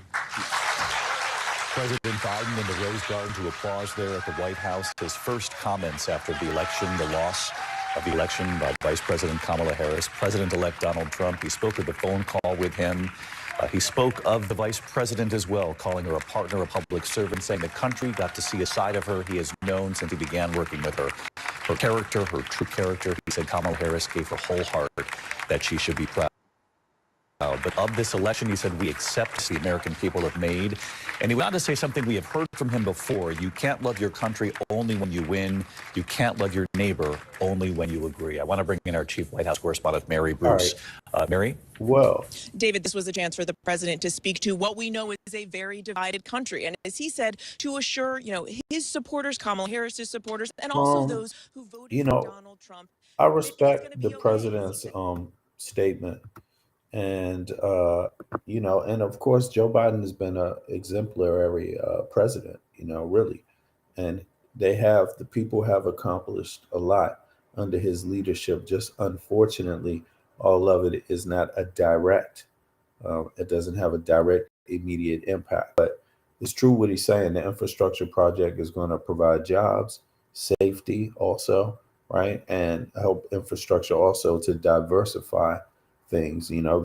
President Biden in the Rose Garden to applause there at the White House. His first comments after the election, the loss of the election by Vice President Kamala Harris. President-elect Donald Trump, he spoke at the phone call with him. He spoke of the vice president as well, calling her a partner, a public servant, saying the country got to see a side of her he has known since he began working with her. Her character, her true character, he said Kamala Harris gave her whole heart that she should be proud. But of this election, he said, we accept the American people have made. And he went on to say something we have heard from him before. You can't love your country only when you win. You can't love your neighbor only when you agree. I want to bring in our chief White House correspondent, Mary Bruce. Right. Mary? Well, David, this was a chance for the president to speak to what we know is a very divided country. And as he said, to assure, his supporters, Kamala Harris's supportors, and also those who voted for Donald Trump. I respect the president's statement. And, and of course, Joe Biden has been an exemplary president, really. And the people have accomplished a lot under his leadership. Just unfortunately, all of it is not a direct, it doesn't have a direct, immediate impact. But it's true what he's saying. The infrastructure project is going to provide jobs, safety also, right? And help infrastructure also to diversify things. The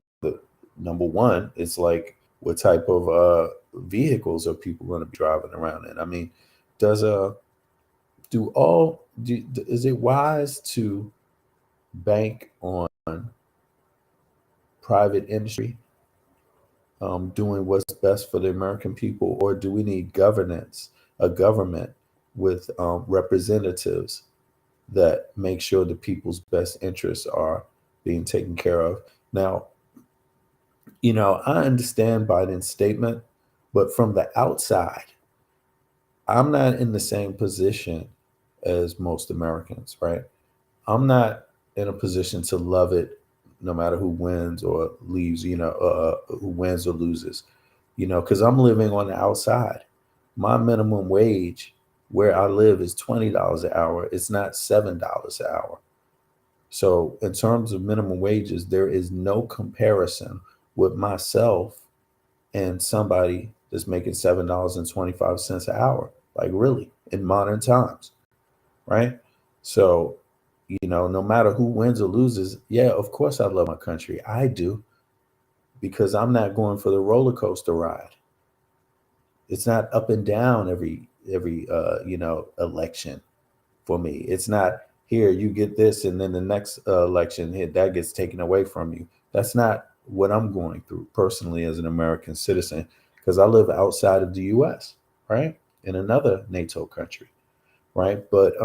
number one, it's like, what type of vehicles are people going to be driving around in? I mean, is it wise to bank on private industry doing what's best for the American people, or do we need a government with representatives that make sure the people's best interests are being taken care of. Now, I understand Biden's statement, but from the outside, I'm not in the same position as most Americans, right? I'm not in a position to love it no matter who wins or leaves, who wins or loses, because I'm living on the outside. My minimum wage where I live is $20 an hour. It's not $7 an hour. So, in terms of minimum wages, there is no comparison with myself and somebody that's making $7.25 an hour, like really in modern times, right? So, no matter who wins or loses, yeah, of course I love my country. I do, because I'm not going for the roller coaster ride. It's not up and down every election for me. It's not here you get this and then the next election here that gets taken away from you. That's not what I'm going through personally as an American citizen, because I live outside of the US, right? In another NATO country, right? But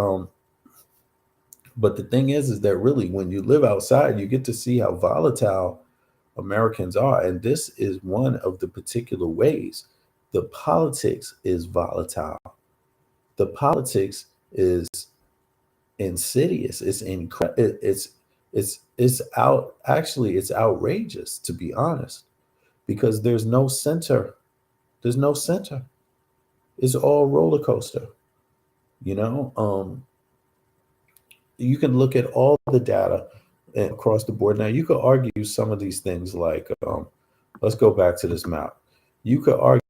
the thing is that really when you live outside, you get to see how volatile Americans are. And this is one of the particular ways the politics is volatile. The politics is insidious. It's out. Actually, it's outrageous, to be honest, because there's no center. There's no center. It's all roller coaster. You know, you can look at all the data across the board. Now, you could argue some of these things like, let's go back to this map. You could argue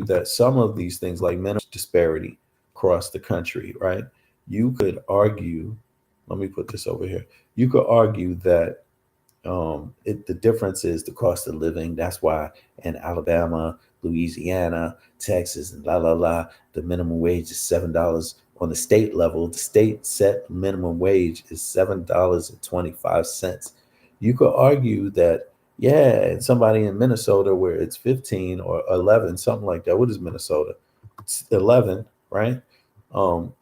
that some of these things like minimum disparity across the country, right? You could argue, let me put this over here. You could argue that the difference is the cost of living. That's why in Alabama, Louisiana, Texas, and the minimum wage is $7 on the state level. The state set minimum wage is $7.25. You could argue that, yeah, and somebody in Minnesota where it's 15 or 11, something like that. What is Minnesota? It's 11, right? Um,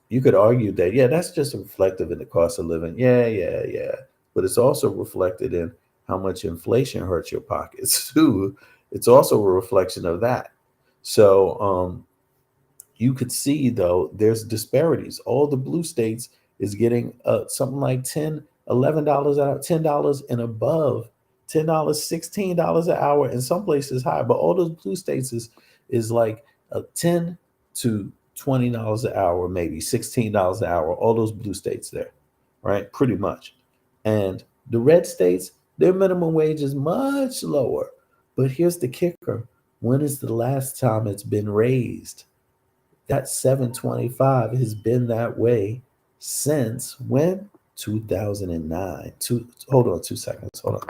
you could argue that, yeah, that's just reflective in the cost of living. Yeah, yeah, yeah. But it's also reflected in how much inflation hurts your pockets too. It's also a reflection of that. So you could see though there's disparities. All the blue states is getting something like $10, $11 out, $10 and above, $10, $16 an hour, in some places high. But all those blue states is like 10 to $20 an hour, maybe $16 an hour. All those blue states there, right? Pretty much. And the red states, their minimum wage is much lower. But here's the kicker: when is the last time it's been raised? That 725 has been that way since when? 2009. Hold on 2 seconds. Hold on.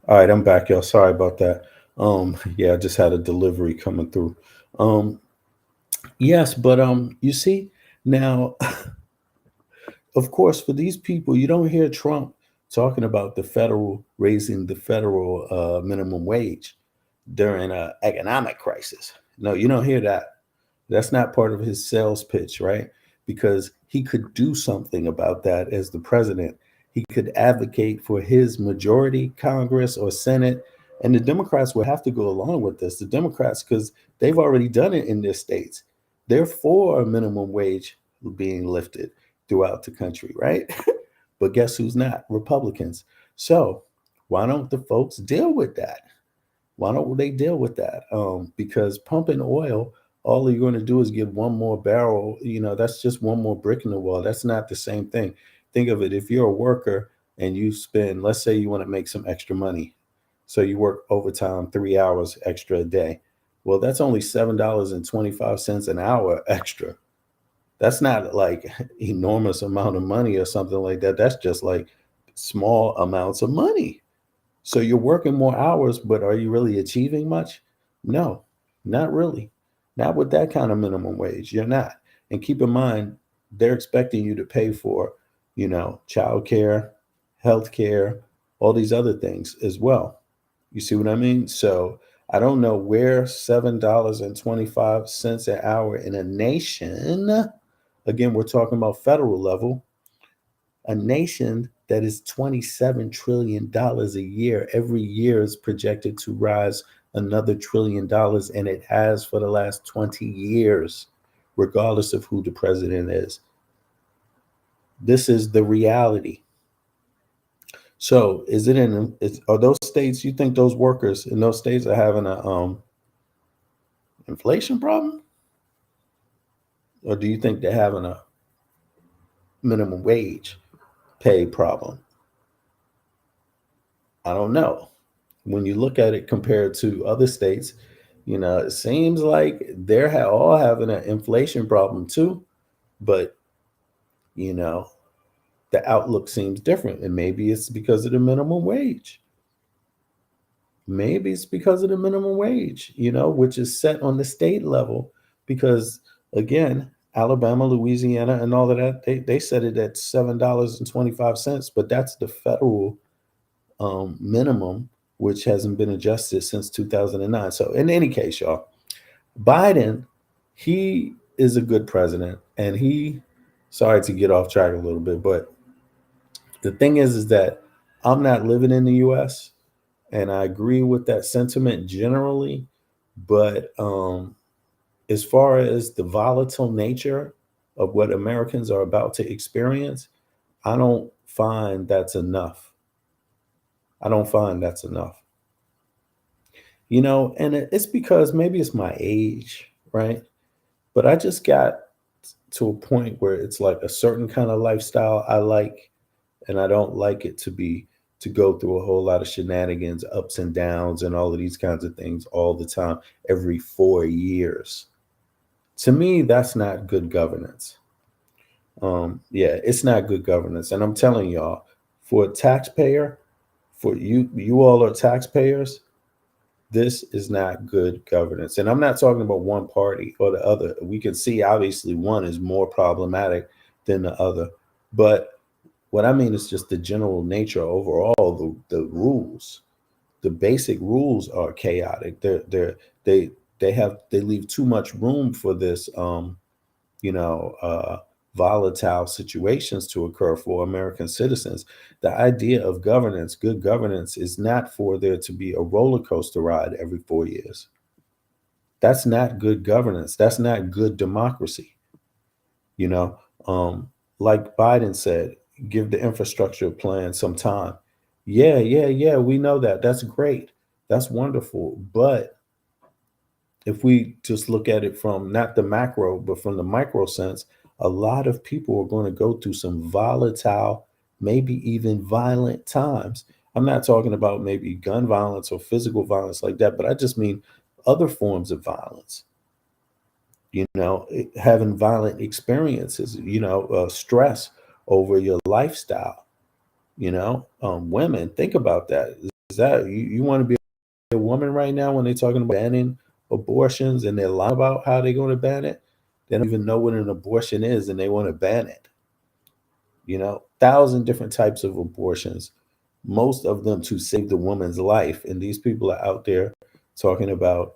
All right, I'm back, y'all. Sorry about that. Yeah, I just had a delivery coming through. Um, yes, but you see now, of course, for these people, you don't hear Trump talking about the federal raising the federal minimum wage during an economic crisis. No, you don't hear that. That's not part of his sales pitch, right? Because he could do something about that as the president. He could advocate for his majority, Congress or Senate, and the Democrats would have to go along with this. The Democrats, because they've already done it in their states, they're for a minimum wage being lifted throughout the country, right? But guess who's not? Republicans. So why don't the folks deal with that? Why don't they deal with that? Because pumping oil, all you're going to do is get one more barrel. You know, that's just one more brick in the wall. That's not the same thing. Think of it. If you're a worker and you spend, let's say you want to make some extra money. So you work overtime 3 hours extra a day. Well, that's only $7.25 an hour extra. That's not like enormous amount of money or something like that. That's just like small amounts of money. So you're working more hours, but are you really achieving much? No, not really. Not with that kind of minimum wage. You're not. And keep in mind, they're expecting you to pay for, childcare, health care, all these other things as well. You see what I mean? So I don't know where $7.25 an hour in a nation, again, we're talking about federal level, a nation that is $27 trillion a year. Every year is projected to rise another $1 trillion, and it has for the last 20 years, regardless of who the president is. This is the reality. So, are those states? You think those workers in those states are having a inflation problem, or do you think they're having a minimum wage pay problem? I don't know. When you look at it compared to other states, it seems like they're all having an inflation problem too, but you know, the outlook seems different, and maybe it's because of the minimum wage. Maybe it's because of the minimum wage, which is set on the state level. Because again, Alabama, Louisiana, and all of that, they set it at $7.25, but that's the federal minimum, which hasn't been adjusted since 2009. So, in any case, y'all, Biden, he is a good president, and sorry to get off track a little bit, but the thing is that I'm not living in the U.S., and I agree with that sentiment generally, but as far as the volatile nature of what Americans are about to experience, I don't find that's enough. I don't find that's enough. And it's because maybe it's my age, right? But I just got to a point where it's like a certain kind of lifestyle I like, and I don't like it to go through a whole lot of shenanigans, ups and downs, and all of these kinds of things all the time, every 4 years. To me, that's not good governance. Yeah, it's not good governance. And I'm telling y'all, for a taxpayer, for you all are taxpayers, this is not good governance. And I'm not talking about one party or the other. We can see obviously one is more problematic than the other. But what I mean is just the general nature overall, the rules, the basic rules are chaotic. They leave too much room for this you know, volatile situations to occur for American citizens. The idea of governance, good governance, is not for there to be a roller coaster ride every 4 years. That's not good governance. That's not good democracy. You know, like Biden said, give the infrastructure plan some time. Yeah. We know that. That's great. That's wonderful. But if we just look at it from not the macro, but from the micro sense, a lot of people are going to go through some volatile, maybe even violent times. I'm not talking about maybe gun violence or physical violence like that, but I just mean other forms of violence. Having violent experiences, stress over your lifestyle. Women, think about that. that you want to be a woman right now when they're talking about banning abortions and they're lying about how they're going to ban it? They don't even know what an abortion is and they want to ban it. 1,000 different types of abortions, most of them to save the woman's life. And these people are out there talking about,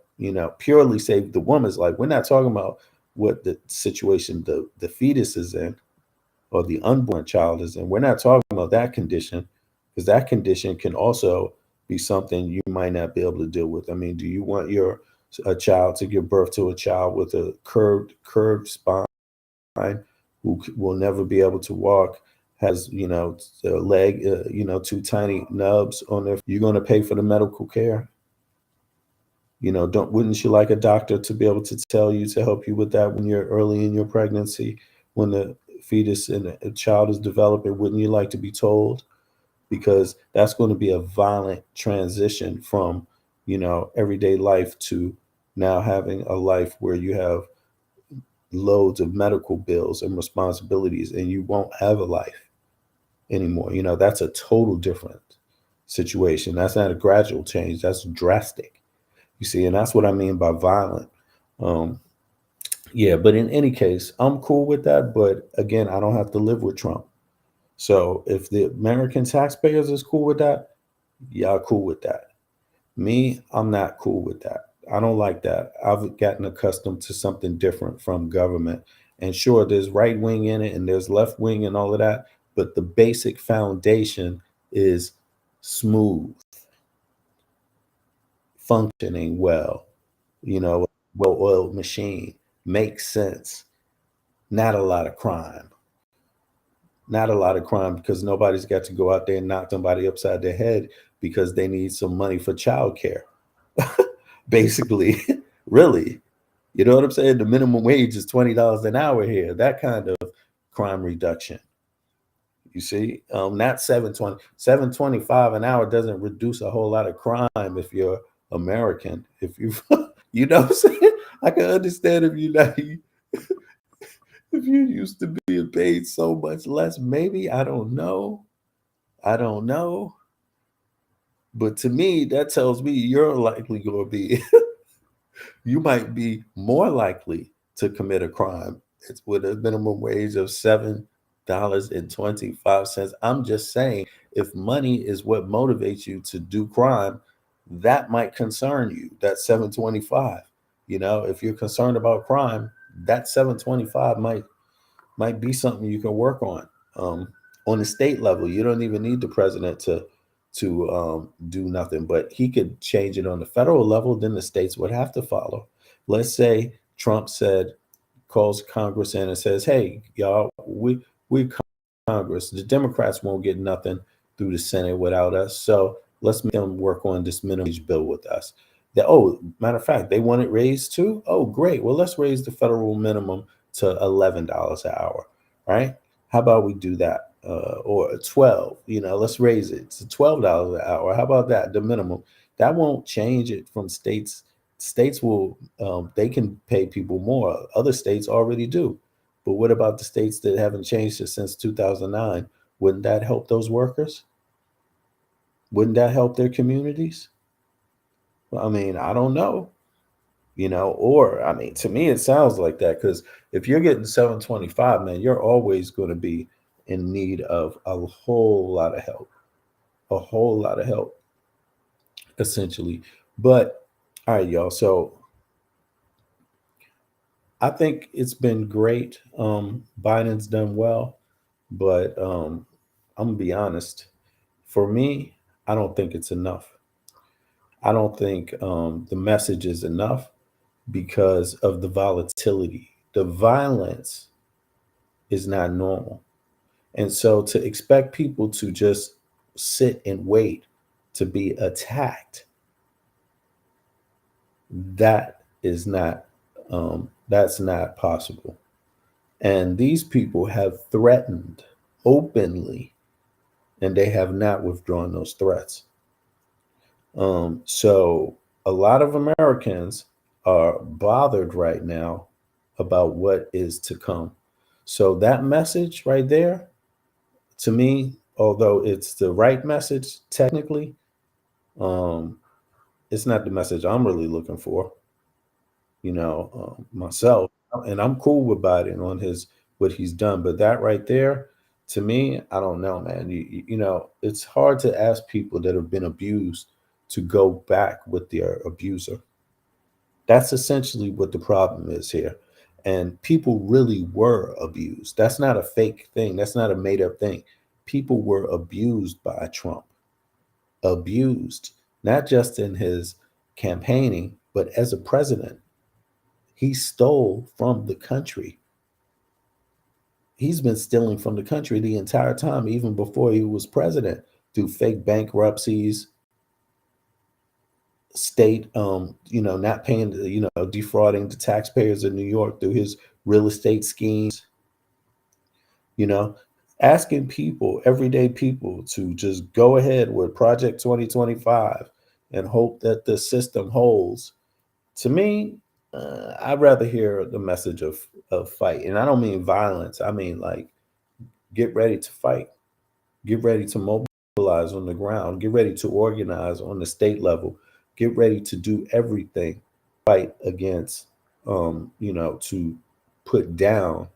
purely save the woman's life. We're not talking about what the situation the fetus is in or the unborn child is in. We're not talking about that condition because that condition can also be something you might not be able to deal with. I mean, do you want a child to give birth to a child with a curved spine who will never be able to walk, has, a leg, two tiny nubs on their, you're going to pay for the medical care? Wouldn't you like a doctor to be able to tell you, to help you with that when you're early in your pregnancy, when the fetus and a child is developing? Wouldn't you like to be told? Because that's going to be a violent transition from, everyday life to now having a life where you have loads of medical bills and responsibilities and you won't have a life anymore. That's a total different situation. That's not a gradual change. That's drastic. You see, and that's what I mean by violent. Yeah, but in any case, I'm cool with that. But again, I don't have to live with Trump. So if the American taxpayers is cool with that, y'all cool with that. Me, I'm not cool with that. I don't like that. I've gotten accustomed to something different from government. And sure, there's right wing in it and there's left wing and all of that. But the basic foundation is smooth, functioning well, well-oiled machine, makes sense, not a lot of crime. Not a lot of crime because nobody's got to go out there and knock somebody upside their head because they need some money for childcare. Basically, really. You know what I'm saying? The minimum wage is $20 an hour here. That kind of crime reduction. You see, not 725 an hour doesn't reduce a whole lot of crime if you're American. If you, what I'm saying? I can understand if you not, if you used to being paid so much less. Maybe I don't know. But to me, that tells me you're likely going to be. You might be more likely to commit a crime. It's with a minimum wage of $7.25. I'm just saying, if money is what motivates you to do crime, that might concern you. That 725. If you're concerned about crime, that 725 might be something you can work on the state level. You don't even need the president to do nothing, but he could change it on the federal level. Then the states would have to follow. Let's say Trump calls Congress in and says, "Hey, y'all, we Congress, the Democrats won't get nothing through the Senate without us. So let's make them work on this minimum wage bill with us." Matter of fact, they want it raised too. Oh, great. Well, let's raise the federal minimum to $11 an hour. Right? How about we do that? Or 12, let's raise it to $12 an hour. How about that? The minimum. That won't change it from states. States will, they can pay people more. Other states already do. But what about the states that haven't changed it since 2009? Wouldn't that help those workers? Wouldn't that help their communities? Well, I mean, I don't know. Or I mean, to me, it sounds like that because if you're getting 725, man, you're always going to be in need of a whole lot of help, essentially. But all right, y'all. So I think it's been great. Biden's done well, but I'm gonna be honest. For me, I don't think it's enough. I don't think the message is enough because of the volatility. The violence is not normal. And so to expect people to just sit and wait to be attacked, that is not that's not possible. And these people have threatened openly, and they have not withdrawn those threats. So a lot of Americans are bothered right now about what is to come. So that message right there, to me, although it's the right message technically, Um, it's not the message I'm really looking for, myself. And I'm cool with Biden on his what he's done, but that right there, to me, I don't know, man. It's hard to ask people that have been abused to go back with their abuser. That's essentially what the problem is here. And people really were abused. That's not a fake thing. That's not a made up thing. People were abused by Trump, abused, not just in his campaigning, but as a president. He stole from the country. He's been stealing from the country the entire time, even before he was president, through fake bankruptcies, state, not paying, defrauding the taxpayers in New York through his real estate schemes, you know, asking people, everyday people, to just go ahead with Project 2025 and hope that the system holds. To me, I'd rather hear the message of fight, and I don't mean violence. I mean like get ready to fight, get ready to mobilize on the ground, get ready to organize on the state level, get ready to do everything, fight against, to put down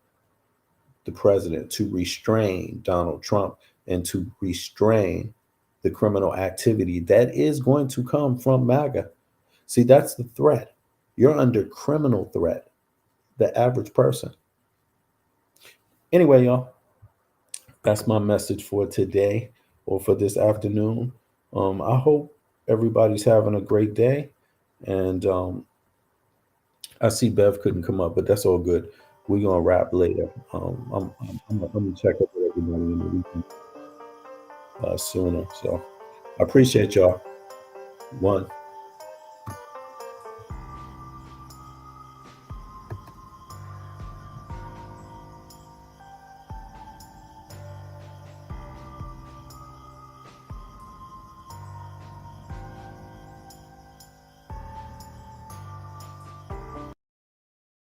the president, to restrain Donald Trump, and to restrain the criminal activity that is going to come from MAGA. See, that's the threat. You're under criminal threat, the average person. Anyway, y'all, that's my message for today or for this afternoon. I hope everybody's having a great day. And I see Bev couldn't come up, but that's all good. We're gonna wrap later. I'm gonna check up with everybody in the weekend sooner. So I appreciate y'all. One.